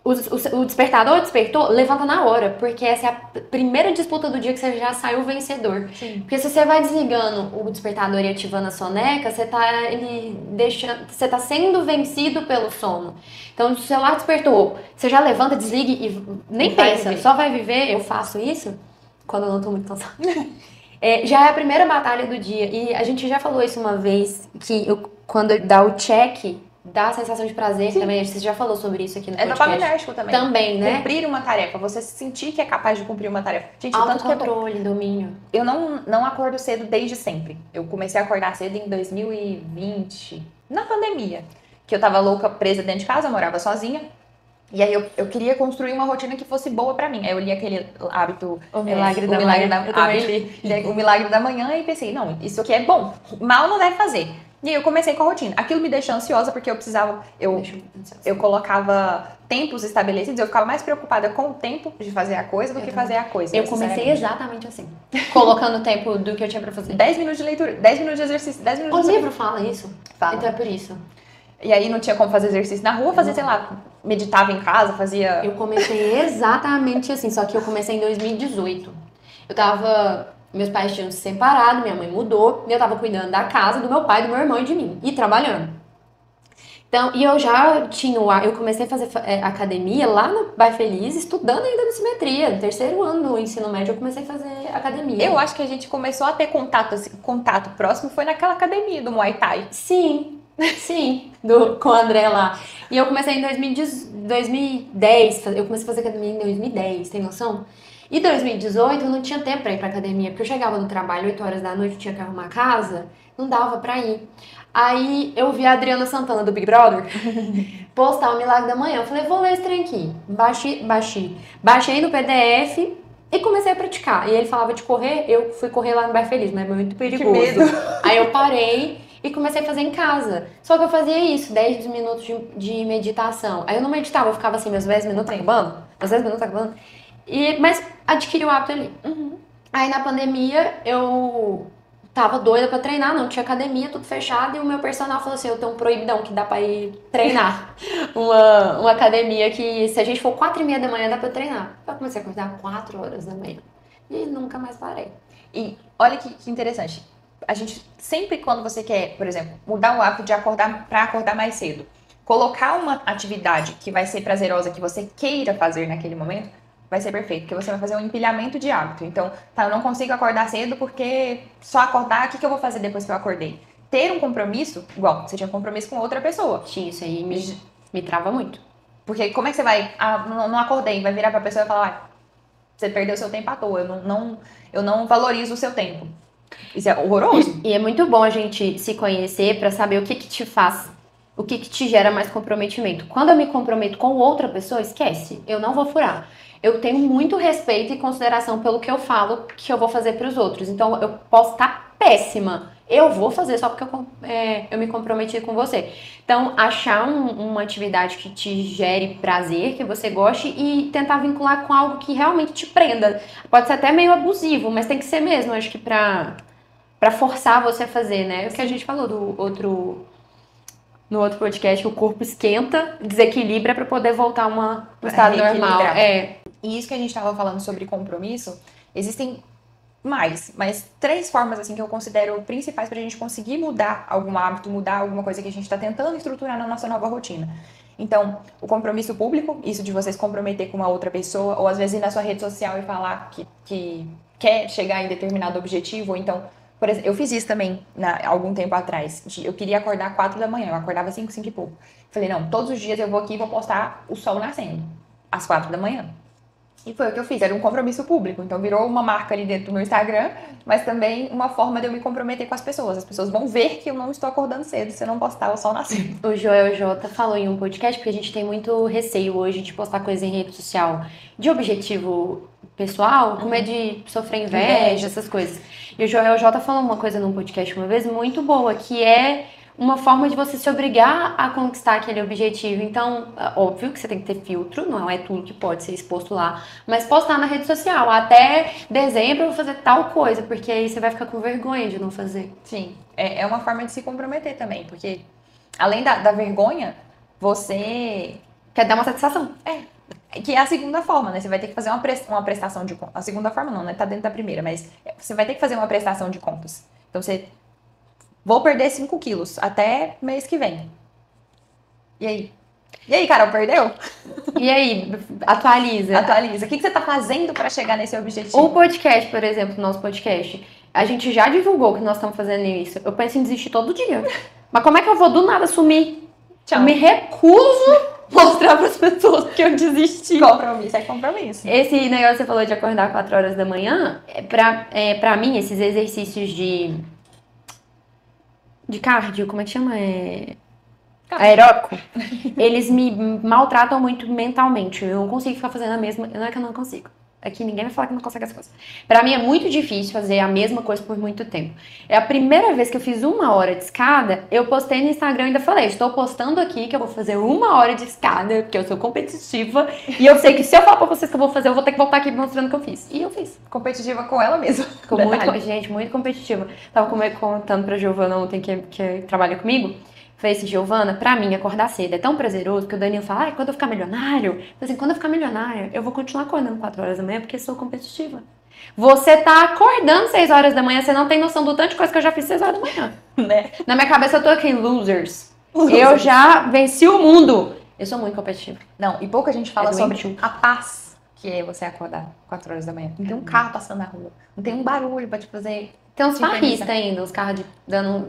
O despertador despertou, levanta na hora, porque essa é a primeira disputa do dia que você já saiu vencedor. Sim. Porque se você vai desligando o despertador e ativando a soneca, você tá sendo vencido pelo sono. Então, se o celular despertou, você já levanta, desliga e nem pensa, só vai viver. Eu faço isso quando eu não tô muito cansada. Já é a primeira batalha do dia. E a gente já falou isso uma vez, que quando dá o check, dá a sensação de prazer. Sim. Também. Você já falou sobre isso aqui no podcast. É dopaminérgico também. Também, né? Cumprir uma tarefa, você se sentir que é capaz de cumprir uma tarefa. Gente, autocontrole, domínio. Eu não acordo cedo desde sempre. Eu comecei a acordar cedo em 2020, na pandemia. Que eu tava louca, presa dentro de casa, eu morava sozinha. E aí eu queria construir uma rotina que fosse boa pra mim. Aí eu li aquele hábito... O Milagre da Manhã. O Milagre da Manhã e pensei, não, isso aqui é bom. Mal não deve fazer. E aí eu comecei com a rotina. Aquilo me deixou ansiosa porque eu precisava... Eu colocava tempos estabelecidos. Eu ficava mais preocupada com o tempo de fazer a coisa do que fazer a coisa. Eu comecei exatamente assim. Colocando o tempo do que eu tinha pra fazer. 10 minutos de leitura, 10 minutos de exercício, 10 minutos de... O livro fala isso? Fala. Então é por isso. E aí não tinha como fazer exercício na rua, fazia, sei lá, meditava em casa, fazia... Eu comecei exatamente assim, só que eu comecei em 2018. Meus pais tinham se separado, minha mãe mudou, e eu tava cuidando da casa, do meu pai, do meu irmão e de mim, e trabalhando. Então, e eu já eu comecei a fazer academia lá no Bairro Feliz, estudando ainda no Simetria. No terceiro ano do ensino médio eu comecei a fazer academia. Eu acho que a gente começou a ter contato próximo, foi naquela academia do Muay Thai. Sim, com o André lá. E eu comecei em 2010, eu comecei a fazer academia em 2010, tem noção? E 2018 eu não tinha tempo pra ir pra academia, porque eu chegava no trabalho 8 horas da noite, tinha que arrumar a casa, não dava pra ir. Aí eu vi a Adriana Santana do Big Brother postar o Milagre da Manhã. Eu falei, vou ler esse trem aqui. Baixei no PDF e comecei a praticar. E ele falava de correr, eu fui correr lá no Bairro Feliz, mas é muito perigoso. Que medo. Aí eu parei e comecei a fazer em casa. Só que eu fazia isso, 10 minutos de meditação. Aí eu não meditava, eu ficava assim, meus 10 minutos acabando. Meus 10 minutos acabando. Mas adquiri o hábito ali. Uhum. Aí na pandemia eu tava doida pra treinar, não tinha academia, tudo fechado. E o meu personal falou assim, eu tenho um proibidão que dá pra ir treinar. uma academia que se a gente for 4h30 da manhã dá pra eu treinar. Eu comecei a acordar 4 horas da manhã. E nunca mais parei. E olha que interessante. A gente sempre quando você quer, por exemplo, mudar o hábito de acordar pra acordar mais cedo, colocar uma atividade que vai ser prazerosa, que você queira fazer naquele momento, vai ser perfeito, porque você vai fazer um empilhamento de hábito. Então, eu não consigo acordar cedo porque só acordar, o que eu vou fazer depois que eu acordei? Ter um compromisso, igual, você tinha um compromisso com outra pessoa. Isso aí me trava muito. Porque como é que você vai, não acordei, vai virar pra pessoa e falar, você perdeu seu tempo à toa, eu não valorizo o seu tempo. Isso é horroroso. E é muito bom a gente se conhecer pra saber o que te faz O que te gera mais comprometimento? Quando eu me comprometo com outra pessoa, esquece, eu não vou furar. Eu tenho muito respeito e consideração pelo que eu falo que eu vou fazer para os outros. Então, eu posso estar péssima. Eu vou fazer só porque eu me comprometi com você. Então, achar uma atividade que te gere prazer, que você goste e tentar vincular com algo que realmente te prenda. Pode ser até meio abusivo, mas tem que ser mesmo, acho que pra forçar você a fazer, né? O que a gente falou no outro podcast, o corpo esquenta, desequilibra para poder voltar um estado normal. E isso que a gente estava falando sobre compromisso, existem mas 3 formas assim que eu considero principais pra gente conseguir mudar algum hábito, mudar alguma coisa que a gente tá tentando estruturar na nossa nova rotina. Então, o compromisso público, isso de você se comprometer com uma outra pessoa, ou às vezes ir na sua rede social e falar que quer chegar em determinado objetivo, ou então, por exemplo, eu fiz isso também algum tempo atrás. Eu queria acordar 4 da manhã, eu acordava 5 e pouco. Falei, não, todos os dias eu vou aqui e vou postar o sol nascendo, às 4 da manhã. E foi o que eu fiz, era um compromisso público. Então virou uma marca ali dentro do meu Instagram, mas também uma forma de eu me comprometer com as pessoas. As pessoas vão ver que eu não estou acordando cedo se eu não postar o sol nascendo. O Joel J falou em um podcast, porque a gente tem muito receio hoje de postar coisa em rede social de objetivo pessoal, como é de sofrer inveja, essas coisas. E o Joel J falou uma coisa num podcast uma vez muito boa, que é uma forma de você se obrigar a conquistar aquele objetivo. Então, óbvio que você tem que ter filtro, não é tudo que pode ser exposto lá, mas postar na rede social. Até dezembro eu vou fazer tal coisa, porque aí você vai ficar com vergonha de não fazer. Sim, é uma forma de se comprometer também, porque além da vergonha, você quer dar uma satisfação. Que é a segunda forma, né? Você vai ter que fazer uma prestação de contas. A segunda forma não, né? Tá dentro da primeira, mas você vai ter que fazer uma prestação de contas. Então você... Vou perder 5 quilos até mês que vem. E aí? E aí, Carol, perdeu? E aí, atualiza. Atualiza. O que você tá fazendo para chegar nesse objetivo? O podcast, por exemplo, nosso podcast, a gente já divulgou que nós estamos fazendo isso. Eu penso em desistir todo dia. Mas como é que eu vou do nada sumir? Tchau. Eu me recuso mostrar para as pessoas que eu desisti. Compromisso é compromisso. Esse negócio que você falou de acordar 4 horas da manhã, pra mim, esses exercícios de cardio, como é que chama? Aeróbico. Eles me maltratam muito mentalmente. Eu não consigo ficar fazendo a mesma... Não é que eu não consigo. Aqui ninguém vai falar que não consegue as coisas. Pra mim é muito difícil fazer a mesma coisa por muito tempo. É a primeira vez que eu fiz 1 hora de escada, eu postei no Instagram e ainda falei, estou postando aqui que eu vou fazer 1 hora de escada, porque eu sou competitiva, e eu sei que se eu falar pra vocês que eu vou fazer, eu vou ter que voltar aqui mostrando o que eu fiz. E eu fiz. Competitiva com ela mesma. Gente, muito competitiva. Tava contando pra Giovana ontem, que trabalha comigo. Falei assim, Giovana, pra mim acordar cedo é tão prazeroso que o Danilo fala, quando eu ficar milionário, eu falei assim, quando eu ficar milionária, eu vou continuar acordando 4 horas da manhã porque sou competitiva. Você tá acordando 6 horas da manhã, você não tem noção do tanto de coisa que eu já fiz 6 horas da manhã. Né? Na minha cabeça eu tô aqui, losers. Eu já venci o mundo. Eu sou muito competitiva. Não, e pouca gente fala sobre a paz que é você acordar 4 horas da manhã. Não tem um carro passando na rua, não tem um barulho pra te fazer... Tem uns farristas ainda, uns carros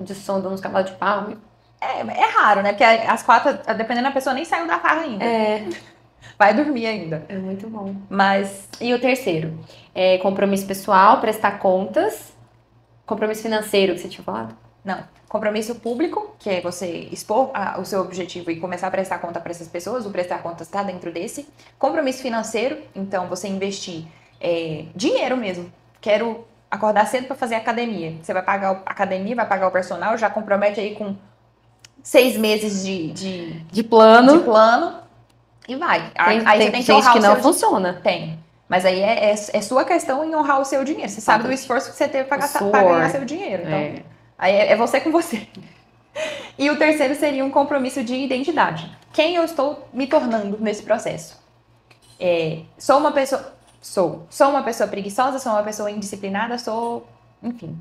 de som, dando uns cavalos de pau. É raro, né? Porque às 4, dependendo da pessoa, nem saiu da farra ainda. Vai dormir ainda. É muito bom. Mas... E o terceiro? Compromisso pessoal, prestar contas. Compromisso financeiro, que você tinha falado? Não. Compromisso público, que é você expor o seu objetivo e começar a prestar conta para essas pessoas. O prestar contas está dentro desse. Compromisso financeiro, então você investir dinheiro mesmo. Quero acordar cedo para fazer academia. Você vai pagar a academia, vai pagar o personal, já compromete aí com 6 meses de plano e vai. Aí você tem que honrar que não funciona. Tem. Mas aí é sua questão em honrar o seu dinheiro. Você sabe do esforço que você teve para ganhar seu dinheiro. Então, aí é você com você. E o terceiro seria um compromisso de identidade. Quem eu estou me tornando nesse processo? Sou uma pessoa preguiçosa, sou uma pessoa indisciplinada, enfim...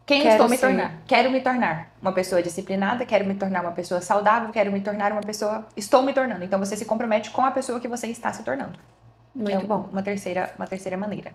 Quem estou me tornar? Quero me tornar uma pessoa disciplinada, quero me tornar uma pessoa saudável, quero me tornar uma pessoa... Estou me tornando. Então, você se compromete com a pessoa que você está se tornando. Muito bom. Uma terceira maneira.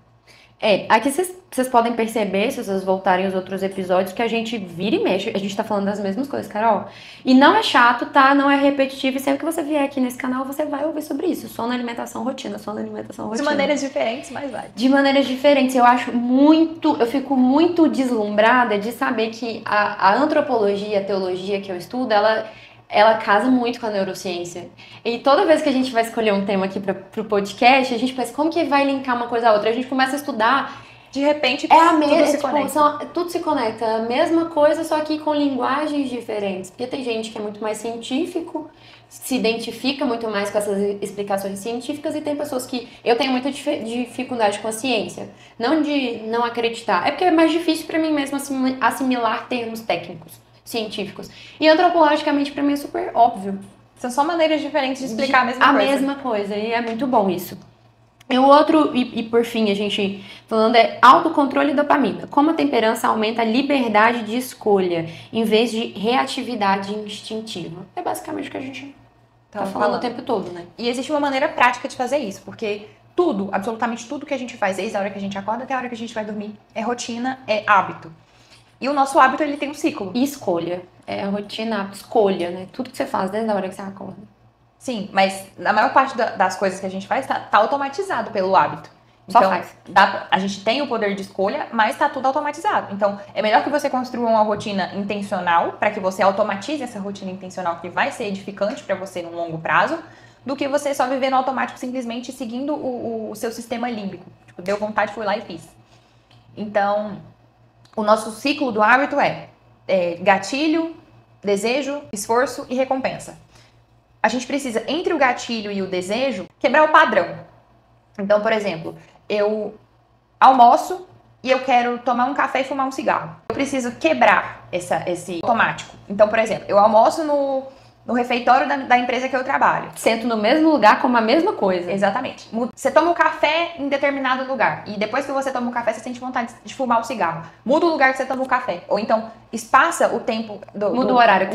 Aqui vocês podem perceber, se vocês voltarem os outros episódios, que a gente vira e mexe, a gente tá falando das mesmas coisas, Carol. E não é chato, tá? Não é repetitivo. E sempre que você vier aqui nesse canal, você vai ouvir sobre isso. Sono, alimentação, rotina. Sono, alimentação, rotina. De maneiras diferentes, mas vai. De maneiras diferentes. Eu fico muito deslumbrada de saber que a antropologia, a teologia que eu estudo, ela ela casa muito com a neurociência. E toda vez que a gente vai escolher um tema aqui pro podcast, a gente pensa como que vai linkar uma coisa à outra. A gente começa a estudar. De repente, tudo se conecta. Tudo se conecta. A mesma coisa, só que com linguagens diferentes. Porque tem gente que é muito mais científico, se identifica muito mais com essas explicações científicas, e tem pessoas que... Eu tenho muita dificuldade com a ciência. Não de não acreditar. É porque é mais difícil para mim mesmo assimilar termos técnicos, científicos. E antropologicamente, para mim, é super óbvio. São só maneiras diferentes de explicar a mesma coisa. A mesma coisa, e é muito bom isso. E o outro, e por fim, a gente falando, é autocontrole e dopamina. Como a temperança aumenta a liberdade de escolha, em vez de reatividade instintiva. É basicamente o que a gente tá falando o tempo todo, né? E existe uma maneira prática de fazer isso, porque tudo, absolutamente tudo que a gente faz, desde a hora que a gente acorda até a hora que a gente vai dormir, é rotina, é hábito. E o nosso hábito, ele tem um ciclo. E escolha. É a rotina, escolha, né? Tudo que você faz desde a hora que você acorda. Sim, mas a maior parte das coisas que a gente faz tá automatizado pelo hábito. Só então, faz. A gente tem o poder de escolha, mas tá tudo automatizado. Então, é melhor que você construa uma rotina intencional, para que você automatize essa rotina intencional, que vai ser edificante para você no longo prazo, do que você só viver no automático, simplesmente seguindo o seu sistema límbico. Tipo, deu vontade, fui lá e fiz. Então, o nosso ciclo do hábito é gatilho, desejo, esforço e recompensa. A gente precisa, entre o gatilho e o desejo, quebrar o padrão. Então, por exemplo, eu almoço e eu quero tomar um café e fumar um cigarro. Eu preciso quebrar esse automático. Então, por exemplo, eu almoço no refeitório da empresa que eu trabalho. Sento no mesmo lugar com a mesma coisa. Exatamente. Você toma um café em determinado lugar. E depois que você toma o café, você sente vontade de fumar o cigarro. Muda o lugar que você toma o café. Ou então, espaça o tempo Muda o horário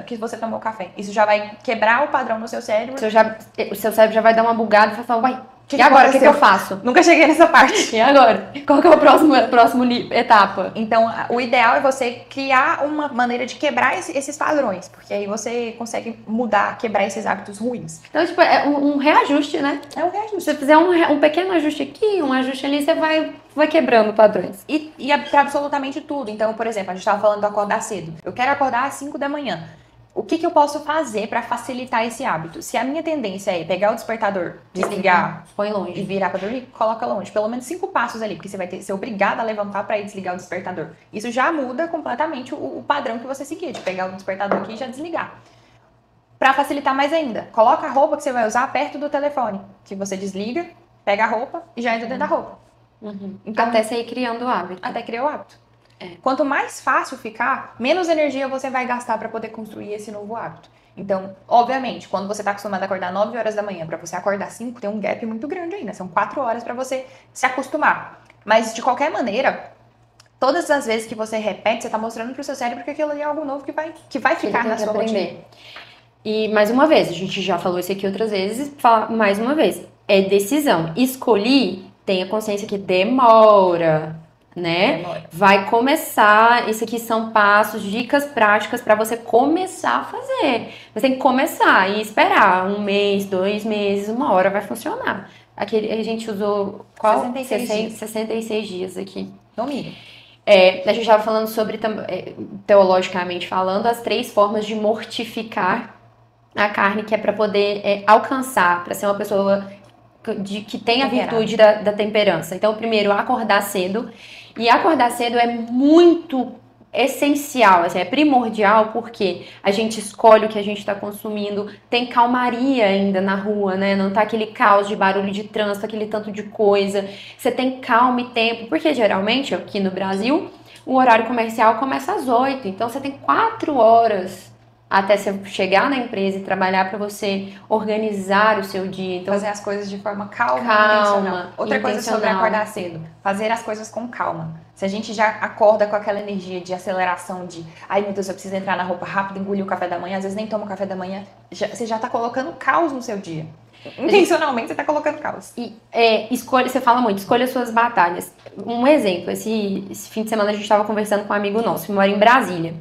que você tomou o café. Isso já vai quebrar o padrão no seu cérebro. O seu cérebro já vai dar uma bugada e vai falar, uai, e agora, o que eu faço? Nunca cheguei nessa parte. E agora? Qual que é a próxima etapa? Então, o ideal é você criar uma maneira de quebrar esses padrões. Porque aí você consegue mudar, quebrar esses hábitos ruins. Então, tipo, é um reajuste, né? É um reajuste. Se você fizer um pequeno ajuste aqui, um ajuste ali, você vai quebrando padrões. E é pra absolutamente tudo. Então, por exemplo, a gente estava falando do acordar cedo. Eu quero acordar às 5 da manhã. O que eu posso fazer para facilitar esse hábito? Se a minha tendência é pegar o despertador, desligar, põe longe e virar para dormir, coloca longe. Pelo menos 5 passos ali, porque você vai ser obrigada a levantar para ir desligar o despertador. Isso já muda completamente o padrão que você seguia, de pegar o despertador aqui e já desligar. Para facilitar mais ainda, coloca a roupa que você vai usar perto do telefone, que você desliga, pega a roupa e já entra dentro da roupa. Então, até você ir criando o hábito. Até criar o hábito. Quanto mais fácil ficar, menos energia você vai gastar para poder construir esse novo hábito. Então, obviamente, quando você está acostumado a acordar 9 horas da manhã, para você acordar 5, tem um gap muito grande ainda. São 4 horas para você se acostumar. Mas, de qualquer maneira, todas as vezes que você repete, você está mostrando para o seu cérebro que aquilo ali é algo novo que vai ficar na sua rotina. E, mais uma vez, a gente já falou isso aqui outras vezes, fala mais uma vez, é decisão. Escolhi, tenha consciência que demora, né? Vai começar, isso aqui são passos, dicas práticas para você começar a fazer. Você tem que começar e esperar 1 mês, 2 meses, 1 hora vai funcionar. Aquele, a gente usou qual? 66 dias aqui. No mínimo. A gente estava falando sobre, teologicamente falando, as 3 formas de mortificar a carne, que é para poder alcançar, para ser uma pessoa que tem a virtude da temperança. Então, primeiro, acordar cedo. E acordar cedo é muito essencial, assim, é primordial, porque a gente escolhe o que a gente está consumindo, tem calmaria ainda na rua, né? Não tá aquele caos de barulho de trânsito, aquele tanto de coisa. Você tem calma e tempo, porque geralmente aqui no Brasil o horário comercial começa às 8, então você tem 4 horas até você chegar na empresa e trabalhar para você organizar o seu dia. Então, fazer as coisas de forma calma e intencional. Outra coisa sobre acordar cedo, fazer as coisas com calma. Se a gente já acorda com aquela energia de aceleração, de ai meu Deus, eu preciso entrar na roupa rápido, engolir o café da manhã, às vezes nem toma o café da manhã, você já tá colocando caos no seu dia. Intencionalmente você tá colocando caos. E você fala muito, escolha suas batalhas. Um exemplo, esse fim de semana a gente estava conversando com um amigo nosso, que mora em Brasília.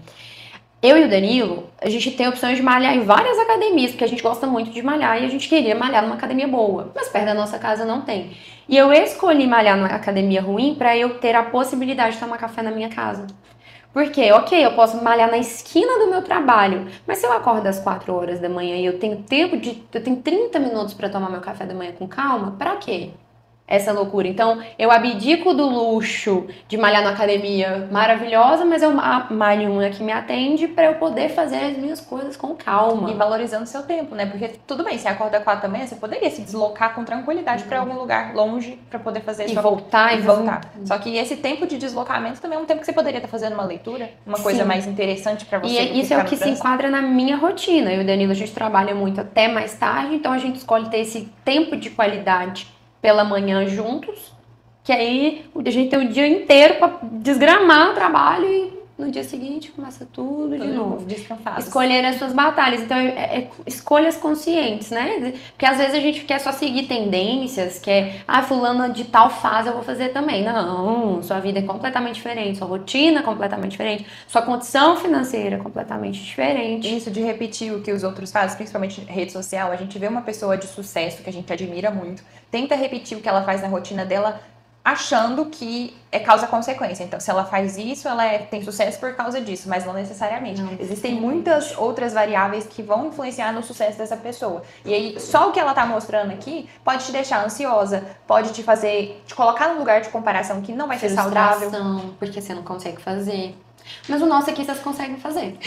Eu e o Danilo, a gente tem opções de malhar em várias academias, porque a gente gosta muito de malhar e a gente queria malhar numa academia boa, mas perto da nossa casa não tem. E eu escolhi malhar numa academia ruim para eu ter a possibilidade de tomar café na minha casa. Porque, ok, eu posso malhar na esquina do meu trabalho, mas se eu acordo às 4 horas da manhã e eu tenho eu tenho 30 minutos para tomar meu café da manhã com calma, pra quê? Essa loucura. Então, eu abdico do luxo de malhar na academia maravilhosa, mas eu malho uma que me atende para eu poder fazer as minhas coisas com calma. E valorizando seu tempo, né? Porque tudo bem, você acorda 4 da manhã, você poderia se deslocar com tranquilidade para algum lugar longe para poder fazer e voltar. Só que esse tempo de deslocamento também é um tempo que você poderia estar fazendo uma leitura, uma coisa mais interessante para você. E isso é o que se enquadra na minha rotina. Eu e o Danilo, a gente trabalha muito até mais tarde, então a gente escolhe ter esse tempo de qualidade pela manhã juntos, que aí a gente tem o dia inteiro para desgramar o trabalho e no dia seguinte começa tudo de novo. Descansado. Escolher as suas batalhas. Então, escolhas conscientes, né? Porque às vezes a gente quer só seguir tendências, fulana de tal fase eu vou fazer também. Não, sua vida é completamente diferente, sua rotina é completamente diferente, sua condição financeira é completamente diferente. Isso de repetir o que os outros fazem, principalmente rede social, a gente vê uma pessoa de sucesso que a gente admira muito, tenta repetir o que ela faz na rotina dela, achando que é causa-consequência. Então, se ela faz isso, ela tem sucesso por causa disso, mas não necessariamente. Existem muitas outras variáveis que vão influenciar no sucesso dessa pessoa. E aí, só o que ela tá mostrando aqui pode te deixar ansiosa, pode te colocar num lugar de comparação que não vai ser saudável. Porque você não consegue fazer. Mas o nosso aqui vocês conseguem fazer.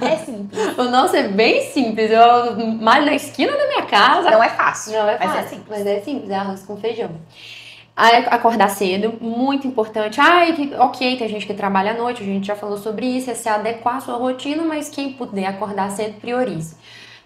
É simples. O nosso é bem simples. Eu malho na esquina da minha casa. Não é fácil. Não é fácil. Mas é simples. Mas é simples, é arroz com feijão. Acordar cedo, muito importante. Ok, tem gente que trabalha à noite, a gente já falou sobre isso, é se adequar à sua rotina, mas quem puder acordar cedo, priorize.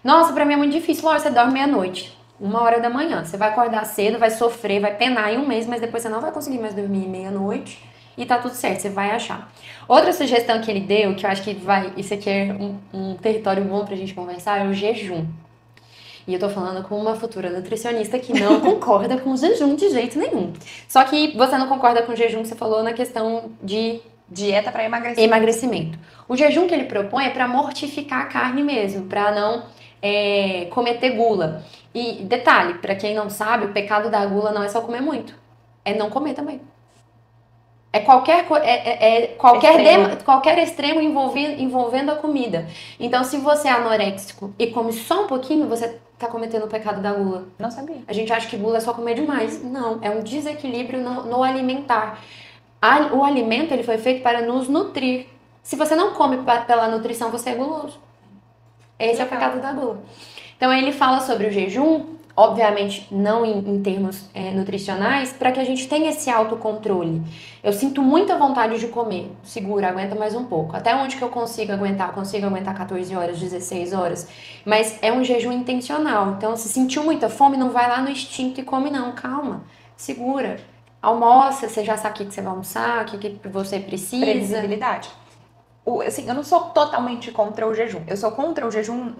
Nossa, pra mim é muito difícil. Lógico, você dorme meia-noite, 1h da manhã. Você vai acordar cedo, vai sofrer, vai penar em um mês, mas depois você não vai conseguir mais dormir meia-noite e tá tudo certo, você vai achar. Outra sugestão que ele deu, que eu acho que isso aqui é um território bom pra gente conversar, é o jejum. E eu tô falando com uma futura nutricionista que não concorda com o jejum de jeito nenhum. Só que você não concorda com o jejum, você falou na questão de dieta para emagrecimento. O jejum que ele propõe é para mortificar a carne mesmo, para não cometer gula. E detalhe, para quem não sabe, o pecado da gula não é só comer muito, é não comer também. É qualquer extremo envolvendo a comida. Então, se você é anoréxico e come só um pouquinho, você tá cometendo o pecado da gula. Não sabia. A gente acha que gula é só comer demais. Não, é um desequilíbrio no alimentar. O alimento, ele foi feito para nos nutrir. Se você não come pela nutrição, você é guloso. Esse é o pecado da gula. Então, ele fala sobre o jejum, obviamente não em termos nutricionais, para que a gente tenha esse autocontrole. Eu sinto muita vontade de comer, segura, aguenta mais um pouco. Até onde que eu consigo aguentar? Eu consigo aguentar 14 horas, 16 horas, mas é um jejum intencional. Então, se sentiu muita fome, não vai lá no instinto e come não, calma, segura. Almoça, você já sabe o que você vai almoçar, o que você precisa. Previsibilidade. Assim, eu não sou totalmente contra o jejum, eu sou contra o jejum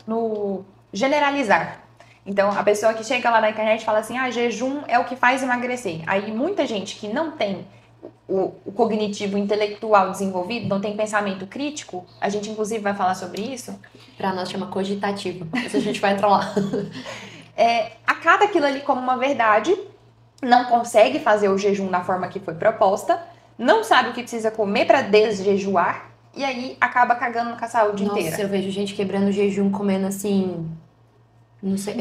no generalizar. Então, a pessoa que chega lá na internet e fala assim, jejum é o que faz emagrecer. Aí, muita gente que não tem o cognitivo intelectual desenvolvido, não tem pensamento crítico, a gente, inclusive, vai falar sobre isso. Pra nós chama cogitativo, mas a gente vai entrar lá. Acata aquilo ali como uma verdade, não consegue fazer o jejum da forma que foi proposta, não sabe o que precisa comer para desjejuar, e aí acaba cagando com a saúde inteira. Nossa, eu vejo gente quebrando o jejum, comendo assim... Não sei,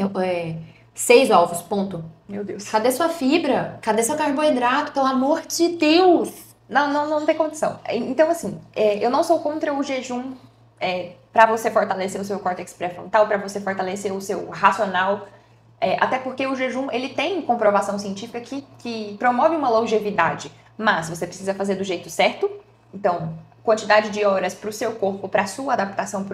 6 ovos, ponto. Meu Deus. Cadê sua fibra? Cadê seu carboidrato? Pelo amor de Deus! Não tem condição. Então, assim, eu não sou contra o jejum para você fortalecer o seu córtex pré-frontal, para você fortalecer o seu racional. Até porque o jejum, ele tem comprovação científica que promove uma longevidade. Mas você precisa fazer do jeito certo. Então, quantidade de horas para o seu corpo, para a sua adaptação,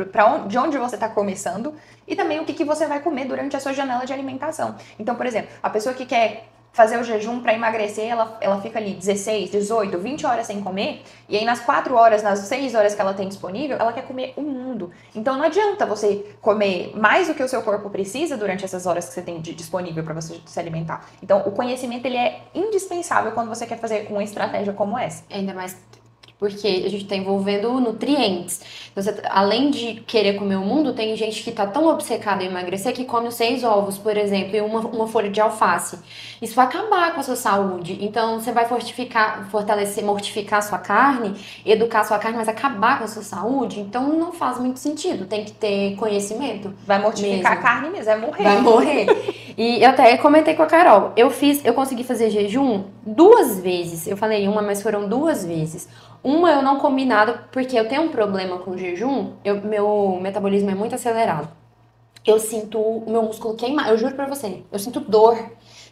de onde você está começando, e também o que você vai comer durante a sua janela de alimentação. Então, por exemplo, a pessoa que quer fazer o jejum para emagrecer, ela fica ali 16, 18, 20 horas sem comer, e aí nas 4 horas, nas 6 horas que ela tem disponível, ela quer comer o mundo. Então não adianta você comer mais do que o seu corpo precisa durante essas horas que você tem disponível para você se alimentar. Então o conhecimento, ele é indispensável quando você quer fazer uma estratégia como essa. Ainda mais Porque a gente está envolvendo nutrientes. Então, além de querer comer o mundo, tem gente que está tão obcecada em emagrecer que come os 6 ovos, por exemplo, e uma folha de alface. Isso vai acabar com a sua saúde. Então, você vai fortalecer, mortificar a sua carne, educar a sua carne, mas acabar com a sua saúde. Então, não faz muito sentido. Tem que ter conhecimento. Vai mortificar a carne mesmo, vai morrer. Vai morrer. E eu até comentei com a Carol. Eu consegui fazer jejum 2 vezes. Eu falei uma, mas foram 2 vezes. Uma eu não comi nada porque eu tenho um problema com jejum. Meu metabolismo é muito acelerado. Eu sinto o meu músculo queimar. Eu juro pra você. Eu sinto dor.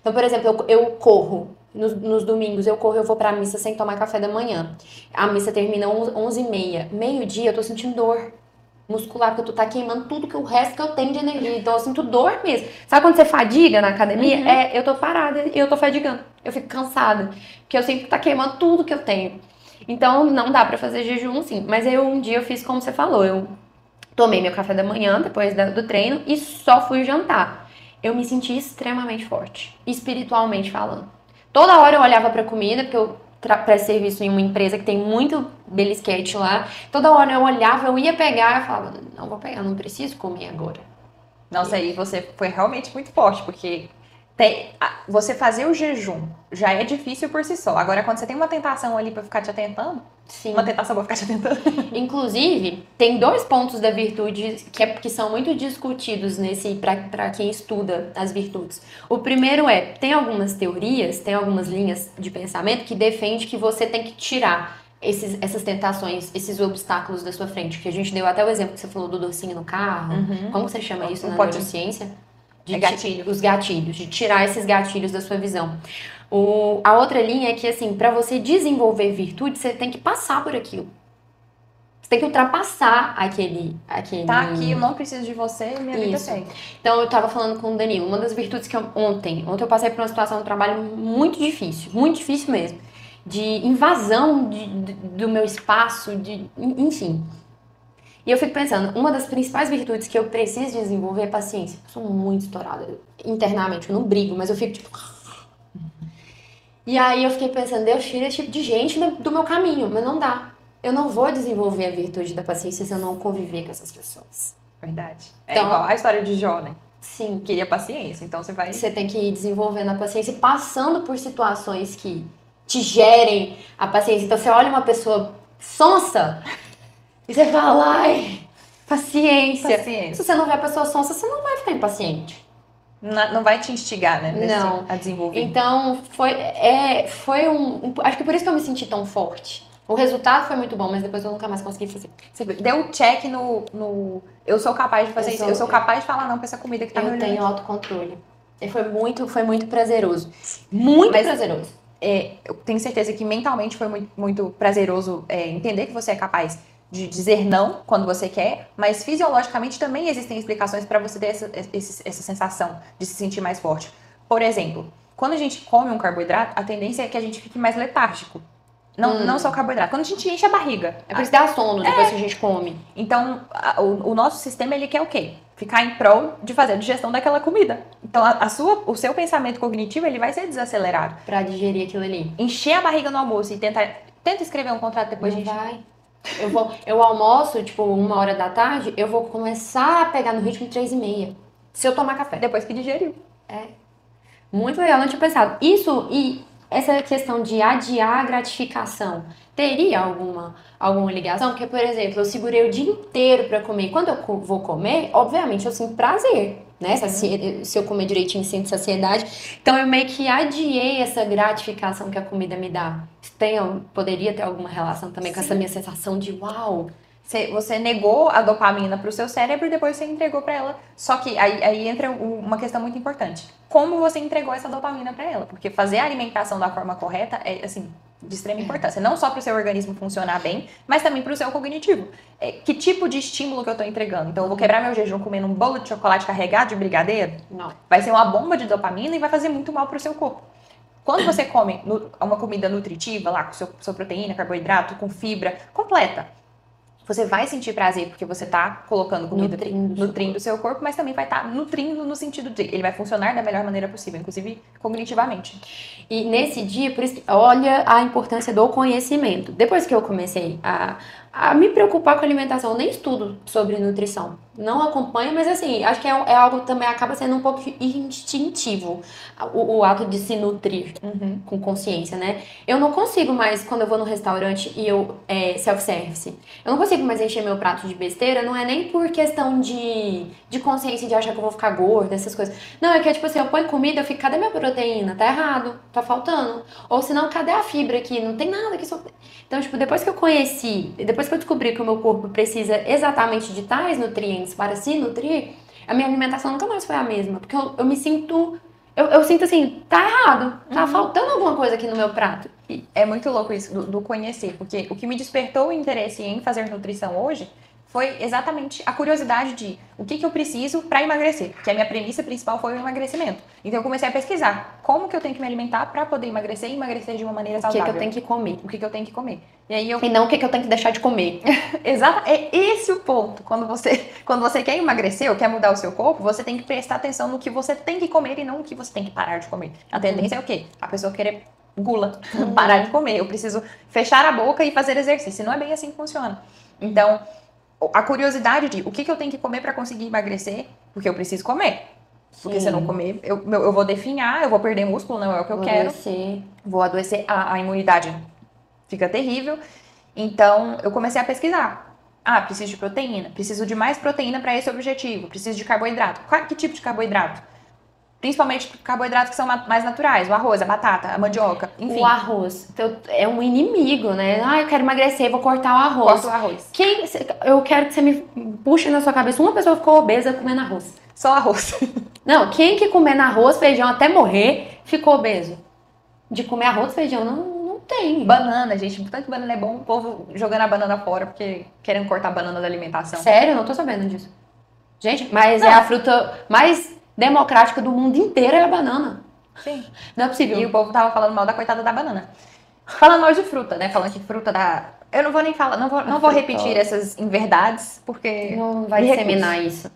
Então, por exemplo, eu corro. Nos domingos eu corro, eu vou pra missa sem tomar café da manhã. A missa termina 11h30. Meio-dia eu tô sentindo dor muscular, porque tu tá queimando tudo que o resto que eu tenho de energia. Então eu sinto dor mesmo. Sabe quando você fadiga na academia? Uhum. Eu tô parada e eu tô fadigando. Eu fico cansada. Porque eu sinto que tá queimando tudo que eu tenho. Então não dá pra fazer jejum, sim. Mas um dia eu fiz como você falou. Eu tomei meu café da manhã depois do treino e só fui jantar. Eu me senti extremamente forte, espiritualmente falando. Toda hora eu olhava pra comida, porque eu presto serviço em uma empresa que tem muito belisquete lá. Toda hora eu olhava, eu ia pegar, eu falava, não vou pegar, não preciso comer agora. Nossa, aí você foi realmente muito forte, porque você fazer o jejum já é difícil por si só. Agora, quando você tem uma tentação ali pra ficar te atentando, Sim. Uma tentação pra ficar te atentando. Inclusive, tem 2 pontos da virtude que são muito discutidos para quem estuda as virtudes. O primeiro tem algumas teorias, tem algumas linhas de pensamento que defende que você tem que tirar essas tentações, esses obstáculos da sua frente. Que a gente deu até o exemplo que você falou do docinho no carro. Uhum. Como você chama isso na Pode- neurociência? gatilho. Os gatilhos, de tirar esses gatilhos da sua visão. A outra linha é que, assim, para você desenvolver virtude, você tem que passar por aquilo. Você tem que ultrapassar aquele... Tá aqui, eu não preciso de você e minha vida Isso. segue. Então, eu tava falando com o Danilo, uma das virtudes que ontem eu passei por uma situação de trabalho muito difícil mesmo, de invasão do meu espaço, enfim. E eu fico pensando, uma das principais virtudes que eu preciso desenvolver é paciência. Eu sou muito estourada internamente, eu não brigo, mas eu fico tipo... E aí eu fiquei pensando, Deus tira esse tipo de gente do meu caminho, mas não dá. Eu não vou desenvolver a virtude da paciência se eu não conviver com essas pessoas. Verdade. Então- É igual a história de Jó, né? Sim. Queria paciência, então você vai... Você tem que ir desenvolvendo a paciência e passando por situações que te gerem a paciência. Então você olha uma pessoa sonsa e você fala, ai, paciência. Paciência. Se você não vê a pessoa sonsa, você não vai ficar impaciente. Não vai te instigar, né? Não. A desenvolver. Então, foi acho que por isso que eu me senti tão forte. O resultado foi muito bom, mas depois eu nunca mais consegui fazer. Você deu um check no... Eu sou capaz de fazer isso. Eu sou capaz de falar não pra essa comida que tá me Eu olhando. tenho autocontrole. E foi muito prazeroso. Muito Mas- prazeroso. Eu tenho certeza que mentalmente foi muito, muito prazeroso entender que você é capaz de dizer não quando você quer, mas fisiologicamente também existem explicações para você ter essa sensação de se sentir mais forte. Por exemplo, quando a gente come um carboidrato, a tendência é que a gente fique mais letárgico. Não só o carboidrato. Quando a gente enche a barriga. É por isso que dá sono depois que a gente come. Então, o nosso sistema, ele quer o quê? Ficar em prol de fazer a digestão daquela comida. Então, o seu pensamento cognitivo, ele vai ser desacelerado. Pra digerir aquilo ali. Encher a barriga no almoço e tenta escrever um contrato depois, Não gente. vai. Eu almoço, tipo, 1h da tarde, eu vou começar a pegar no ritmo 3h30. Se eu tomar café. Depois que digeriu. Muito legal, não tinha pensado. Isso e essa questão de adiar a gratificação, teria alguma ligação? Porque, por exemplo, eu segurei o dia inteiro pra comer. Quando eu vou comer, obviamente eu sinto prazer, né? Se eu comer direitinho, sinto saciedade. Então eu meio que adiei essa gratificação que a comida me dá. Poderia ter alguma relação também com essa minha sensação de uau. Você negou a dopamina pro seu cérebro e depois você entregou pra ela. Só que aí entra uma questão muito importante. Como você entregou essa dopamina pra ela? Porque fazer a alimentação da forma correta é, assim, de extrema importância. Não só pro seu organismo funcionar bem, mas também pro seu cognitivo. Que tipo de estímulo que eu tô entregando? Então eu vou quebrar meu jejum comendo um bolo de chocolate carregado de brigadeiro? Não. Vai ser uma bomba de dopamina e vai fazer muito mal pro seu corpo. Quando você come uma comida nutritiva, lá com sua proteína, carboidrato, com fibra, completa, Você vai sentir prazer porque você tá colocando comida, nutrindo o seu corpo, mas também vai estar nutrindo no sentido de ele vai funcionar da melhor maneira possível, inclusive cognitivamente. E nesse dia, por isso, olha a importância do conhecimento. Depois que eu comecei a me preocupar com a alimentação, eu nem estudo sobre nutrição. Não acompanho, mas assim, acho que é algo que também acaba sendo um pouco instintivo, o ato de se nutrir com consciência, né? Eu não consigo mais, quando eu vou no restaurante e eu self-service, eu não consigo mais encher meu prato de besteira, não é nem por questão de consciência de achar que eu vou ficar gorda, essas coisas. Não, é que tipo assim, eu ponho comida, eu fico, cadê minha proteína? Tá errado, tá faltando. Ou senão, cadê a fibra aqui? Não tem nada aqui. Então, tipo, depois que eu descobri que o meu corpo precisa exatamente de tais nutrientes para se nutrir, a minha alimentação nunca mais foi a mesma. Porque eu me sinto... Eu sinto assim, tá errado, tá faltando alguma coisa aqui no meu prato. É muito louco isso, do conhecer, porque o que me despertou o interesse em fazer nutrição hoje foi exatamente a curiosidade de o que eu preciso para emagrecer, que a minha premissa principal foi o emagrecimento. Então eu comecei a pesquisar como que eu tenho que me alimentar para poder emagrecer e emagrecer de uma maneira saudável. O que eu tenho que comer. O que eu tenho que comer. E não o que eu tenho que deixar de comer. Exato, é esse o ponto. Quando você quer emagrecer ou quer mudar o seu corpo, você tem que prestar atenção no que você tem que comer e não no que você tem que parar de comer. A tendência é o quê? A pessoa querer gula, parar de comer. Eu preciso fechar a boca e fazer exercício. Não é bem assim que funciona. Então, a curiosidade de o que eu tenho que comer para conseguir emagrecer, porque eu preciso comer. Porque se eu não comer, eu vou definhar, eu vou perder músculo, não é o que eu quero. Vou adoecer, a imunidade fica terrível. Então, eu comecei a pesquisar. Preciso de proteína, preciso de mais proteína para esse objetivo, preciso de carboidrato. Que tipo de carboidrato? Principalmente carboidratos que são mais naturais, o arroz, a batata, a mandioca, enfim. O arroz é um inimigo, né? Eu quero emagrecer, vou cortar o arroz. Corta o arroz. Eu quero que você me puxe na sua cabeça, uma pessoa ficou obesa comendo arroz. Só arroz. Não, quem que comendo arroz, feijão até morrer, ficou obeso? De comer arroz, feijão, não tem. Banana, gente, tanto que banana é bom, o povo jogando a banana fora, porque querendo cortar a banana da alimentação. Sério? Eu não tô sabendo disso. Gente, mas é a fruta mais democrática do mundo inteiro é a banana. Sim. Não é possível. E o povo tava falando mal da coitada da banana. Falando mal de fruta, né? Falando que fruta dá... Eu não vou nem falar, não vou repetir essas inverdades, porque... Não vai disseminar isso.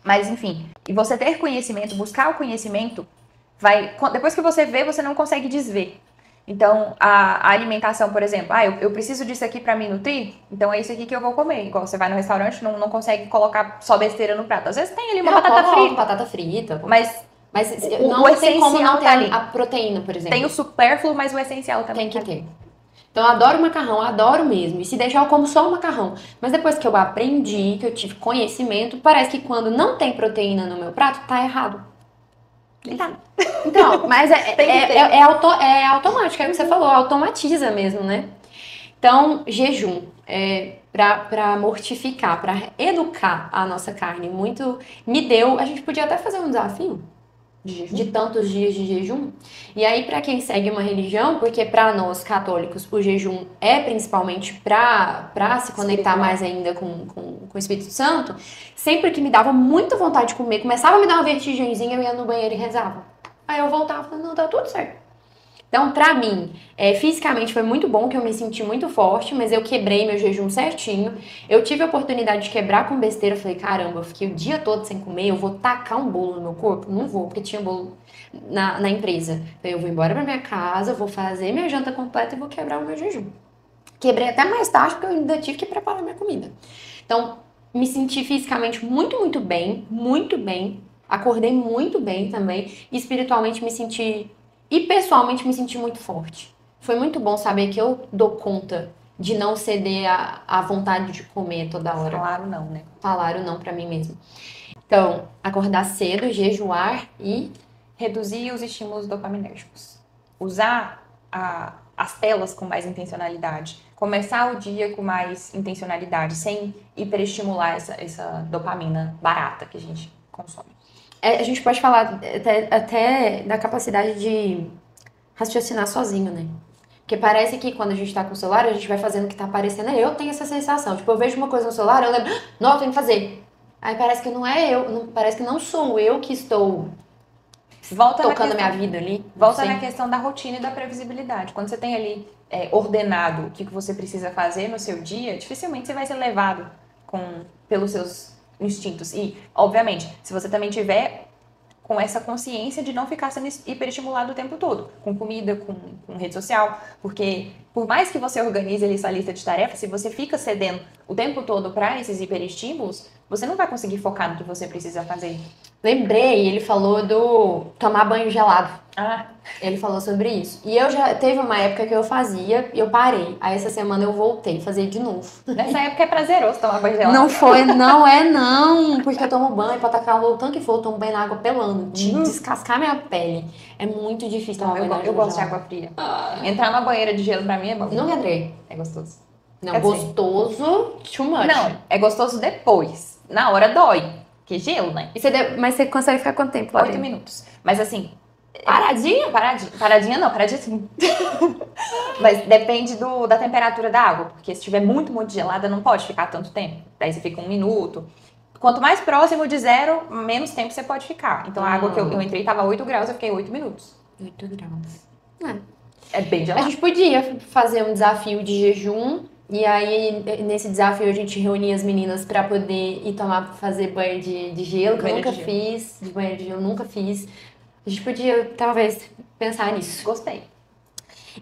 Mas, enfim. E você ter conhecimento, buscar o conhecimento, depois que você vê, você não consegue desver. Então, a alimentação, por exemplo, eu preciso disso aqui pra me nutrir, então é isso aqui que eu vou comer. Igual você vai no restaurante, não consegue colocar só besteira no prato. Às vezes tem ali uma batata frita. Mas não tem como não ter ali a proteína, por exemplo. Tem o supérfluo, mas o essencial também. Tem que ter. Então, eu adoro macarrão, adoro mesmo. E se deixar, eu como só o macarrão. Mas depois que eu aprendi, que eu tive conhecimento, parece que quando não tem proteína no meu prato, tá errado. Tá. Então, mas é automático, é o que você falou, automatiza mesmo, né? Então, jejum, pra mortificar, pra educar a nossa carne, a gente podia até fazer um desafio de tantos dias de jejum. E aí, pra quem segue uma religião, porque pra nós católicos, o jejum é principalmente pra se conectar mais ainda com o Espírito Santo, sempre que me dava muita vontade de comer, começava a me dar uma vertigenzinha, eu ia no banheiro e rezava. Aí eu voltava e falava, não, tá tudo certo. Então, pra mim, fisicamente foi muito bom, que eu me senti muito forte, mas eu quebrei meu jejum certinho. Eu tive a oportunidade de quebrar com besteira. Eu falei, caramba, eu fiquei o dia todo sem comer, eu vou tacar um bolo no meu corpo? Não vou, porque tinha bolo na empresa. Então, eu vou embora pra minha casa, vou fazer minha janta completa e vou quebrar o meu jejum. Quebrei até mais tarde, porque eu ainda tive que preparar minha comida. Então, me senti fisicamente muito, muito bem, muito bem. Acordei muito bem também. E espiritualmente me senti... E pessoalmente me senti muito forte. Foi muito bom saber que eu dou conta de não ceder à vontade de comer toda hora. Falar o não, né? Falar o não pra mim mesmo. Então, acordar cedo, jejuar e reduzir os estímulos dopaminérgicos. Usar as telas com mais intencionalidade. Começar o dia com mais intencionalidade, sem hiperestimular essa dopamina barata que a gente consome. A gente pode falar até da capacidade de raciocinar sozinho, né? Porque parece que quando a gente tá com o celular, a gente vai fazendo o que tá aparecendo. Eu tenho essa sensação. Tipo, eu vejo uma coisa no celular, eu lembro, não, eu tenho que fazer. Aí parece que não é eu, parece que não sou eu que estou tocando a minha vida ali. Volta na questão da rotina e da previsibilidade. Quando você tem ali ordenado o que você precisa fazer no seu dia, dificilmente você vai ser levado pelos seus instintos. E, obviamente, se você também tiver com essa consciência de não ficar sendo hiperestimulado o tempo todo, com comida, com rede social, porque por mais que você organize ali sua lista de tarefas, se você fica cedendo o tempo todo para esses hiperestímulos, você não vai conseguir focar no que você precisa fazer. Lembrei, ele falou do tomar banho gelado. Ah, ele falou sobre isso. E eu já teve uma época que eu fazia e eu parei. Aí essa semana eu voltei a fazer de novo. Nessa época é prazeroso tomar banho gelado. Não é não. Porque eu tomo banho pra tacar o tanto que for, eu tomo banho na água pelando, de descascar minha pele. É muito difícil tomar banho. Eu gosto de água fria. Entrar numa banheira de gelo pra mim é bom. Nunca entrei. É gostoso. Não, gostoso, too much. Não, é gostoso depois. Na hora dói. Que gelo, né? Mas você consegue ficar quanto tempo lá 8 minutos. Mas assim... Paradinha? Paradinha não, paradinha sim. Mas depende da temperatura da água. Porque se estiver muito, muito gelada, não pode ficar tanto tempo. Daí você fica 1 minuto. Quanto mais próximo de 0, menos tempo você pode ficar. Então a água que eu entrei tava 8 graus, eu fiquei 8 minutos. 8 graus. É bem gelado. A gente podia fazer um desafio de jejum. E aí, nesse desafio, a gente reunia as meninas pra poder fazer banho de gelo, que eu nunca fiz. De banho de gelo, nunca fiz. A gente podia, talvez, pensar nisso. Gostei.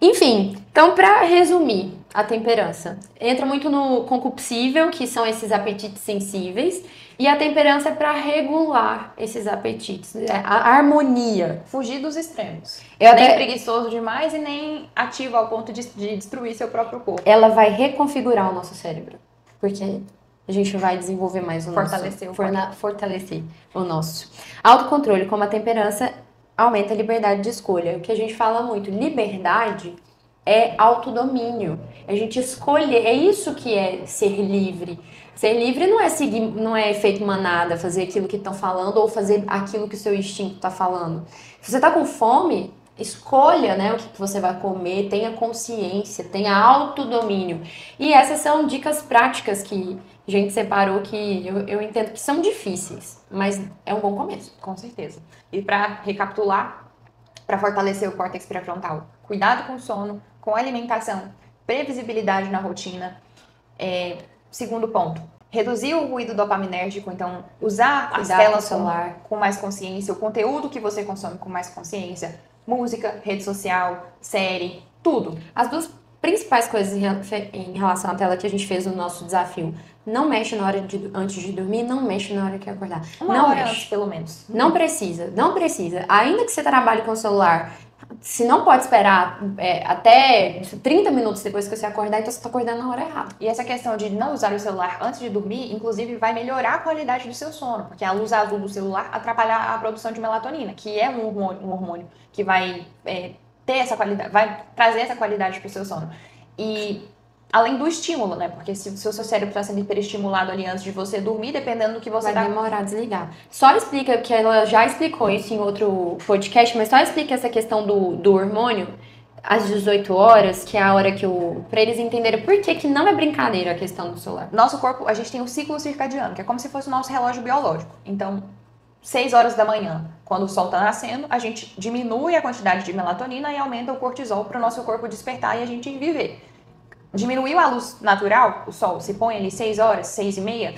Enfim, então, pra resumir a temperança, entra muito no concupiscível, que são esses apetites sensíveis, e a temperança é pra regular esses apetites, a harmonia. Fugir dos extremos. Nem preguiçoso demais e nem ativo ao ponto de destruir seu próprio corpo. Ela vai reconfigurar o nosso cérebro, porque a gente vai desenvolver mais o fortalecer o nosso. Autocontrole, como a temperança, aumenta a liberdade de escolha. O que a gente fala muito, liberdade é autodomínio. A gente escolher, é isso que é ser livre. Ser livre não é efeito manada, fazer aquilo que estão falando ou fazer aquilo que o seu instinto está falando. Se você está com fome, escolha, né, o que você vai comer, tenha consciência, tenha autodomínio. E essas são dicas práticas que a gente separou que eu entendo que são difíceis, mas é um bom começo. Com certeza. E para recapitular, para fortalecer o córtex pré-frontal, cuidado com o sono, com a alimentação, previsibilidade na rotina. Segundo ponto, reduzir o ruído dopaminérgico, então usar as telas celular com mais consciência, o conteúdo que você consome com mais consciência, música, rede social, série, tudo. As duas principais coisas em relação à tela que a gente fez no nosso desafio: não mexe na hora antes de dormir, não mexe na hora que acordar. Uma hora antes, pelo menos. Não precisa. Ainda que você trabalhe com o celular, se não pode esperar até 30 minutos depois que você acordar, então você está acordando na hora errada. E essa questão de não usar o celular antes de dormir, inclusive, vai melhorar a qualidade do seu sono, porque a luz azul do celular atrapalha a produção de melatonina, que é um hormônio que vai ter essa qualidade, vai trazer essa qualidade para o seu sono. E além do estímulo, né? Porque se o seu cérebro está sendo hiperestimulado ali antes de você dormir, dependendo do que você vai demorar a desligar. Só explica, que ela já explicou isso em outro podcast, mas só explica essa questão do hormônio às 18 horas, que é a hora pra eles entenderem por que não é brincadeira a questão do celular. Nosso corpo, a gente tem o ciclo circadiano, que é como se fosse o nosso relógio biológico. Então, 6 horas da manhã, quando o sol está nascendo, a gente diminui a quantidade de melatonina e aumenta o cortisol para o nosso corpo despertar e a gente viver. Diminuiu a luz natural, o sol se põe ali 6 horas, 6:30,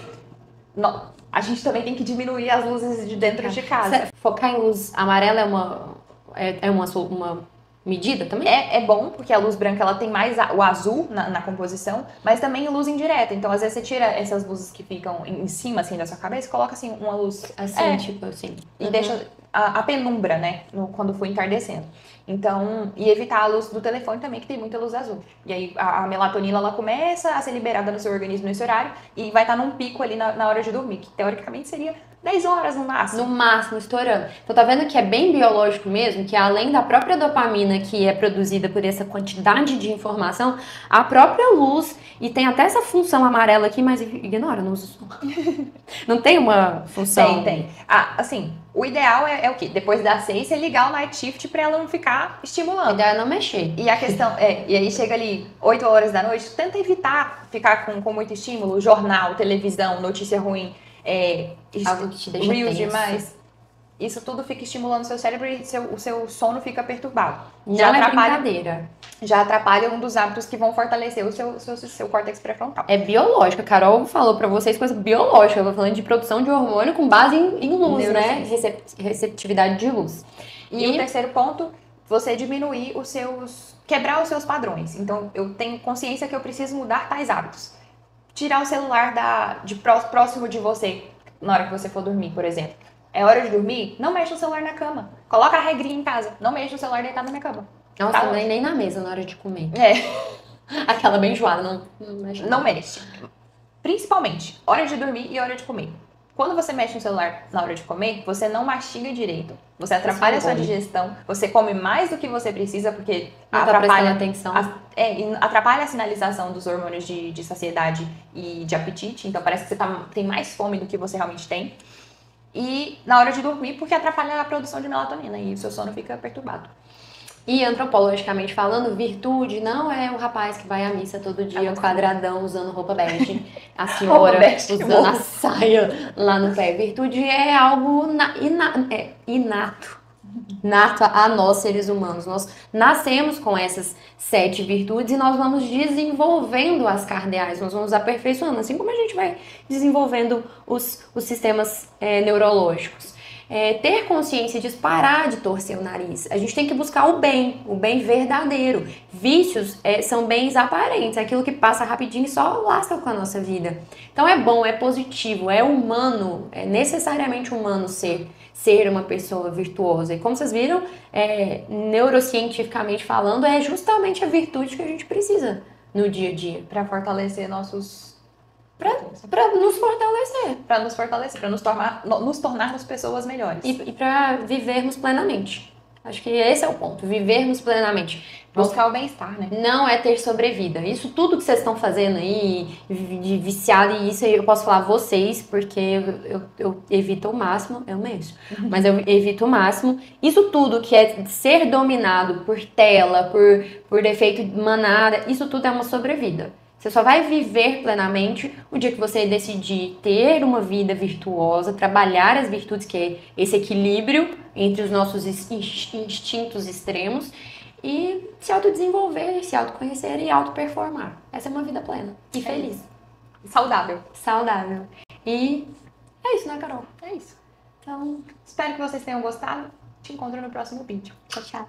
a gente também tem que diminuir as luzes de dentro de casa. Focar em luz amarela é uma medida também? É bom, porque a luz branca ela tem mais o azul na composição, mas também luz indireta. Então, às vezes, você tira essas luzes que ficam em cima, assim, da sua cabeça e coloca, assim, uma luz... Assim, tipo assim. E deixa a penumbra, né, quando for entardecendo. Então, e evitar a luz do telefone também, que tem muita luz azul. E aí, a melatonina, ela começa a ser liberada no seu organismo nesse horário e vai estar num pico ali na hora de dormir, que teoricamente seria 10 horas no máximo. No máximo, estourando. Então, tá vendo que é bem biológico mesmo, que além da própria dopamina que é produzida por essa quantidade de informação, a própria luz, e tem até essa função amarela aqui, mas ignora, não usa som. Não tem uma função... Tem. Assim, o ideal é o quê? Depois das 6, você ligar o night shift pra ela não ficar estimulando. O ideal é não mexer. E a questão e aí chega ali 8 horas da noite, tenta evitar ficar com muito estímulo, jornal, televisão, notícia ruim, algo que te deixa reels tenso. demais. isso tudo fica estimulando o seu cérebro e o seu sono fica perturbado. Não é brincadeira. Já atrapalha um dos hábitos que vão fortalecer o seu córtex pré-frontal. É biológico. A Carol falou pra vocês coisa biológica. Eu tô falando de produção de hormônio com base em luz, né? Receptividade de luz. E o terceiro ponto, você diminuir quebrar os seus padrões. Então, eu tenho consciência que eu preciso mudar tais hábitos. Tirar o celular próximo de você, na hora que você for dormir, por exemplo. É hora de dormir? Não mexe no celular na cama. Coloca a regrinha em casa. Não mexe no celular deitado na minha cama. Nossa, tá nem na mesa na hora de comer. É. Aquela bem enjoada, não mexe. Não mexe. Principalmente, hora de dormir e hora de comer. Quando você mexe no celular na hora de comer, você não mastiga direito. Você atrapalha a sua digestão. Você come mais do que você precisa, porque não atrapalha tá atenção. Atrapalha a sinalização dos hormônios de saciedade e de apetite. Então parece que você tem mais fome do que você realmente tem. E na hora de dormir, porque atrapalha a produção de melatonina e o seu sono fica perturbado. E antropologicamente falando, virtude não é o rapaz que vai à missa todo dia, quadradão, usando roupa bege. A senhora usando a saia lá no pé. Virtude é algo inato. Nato a nós, seres humanos. Nós nascemos com essas 7 virtudes e nós vamos desenvolvendo as cardeais, nós vamos aperfeiçoando, assim como a gente vai desenvolvendo os sistemas neurológicos. Ter consciência disso, parar de torcer o nariz. A gente tem que buscar o bem verdadeiro. Vícios são bens aparentes, aquilo que passa rapidinho e só lasca com a nossa vida. Então é bom, é positivo, é humano, é necessariamente humano ser uma pessoa virtuosa. E como vocês viram, neurocientificamente falando, é justamente a virtude que a gente precisa no dia a dia. Para fortalecer nossos... Para nos fortalecer. Para nos fortalecer, para nos tornarmos pessoas melhores. E para vivermos plenamente. Acho que esse é o ponto, vivermos plenamente. Buscar o bem-estar, né? Não é ter sobrevida. Isso tudo que vocês estão fazendo aí, de viciado, e isso eu posso falar vocês, porque eu evito o máximo, eu mesmo, mas eu evito o máximo. Isso tudo que é ser dominado por tela, por efeito de manada, isso tudo é uma sobrevida. Você só vai viver plenamente o dia que você decidir ter uma vida virtuosa, trabalhar as virtudes, que é esse equilíbrio entre os nossos instintos extremos, e se autodesenvolver, se autoconhecer e autoperformar. Essa é uma vida plena e feliz. Saudável. Saudável. E é isso, né, Carol? É isso. Então, espero que vocês tenham gostado. Te encontro no próximo vídeo. Tchau, tchau.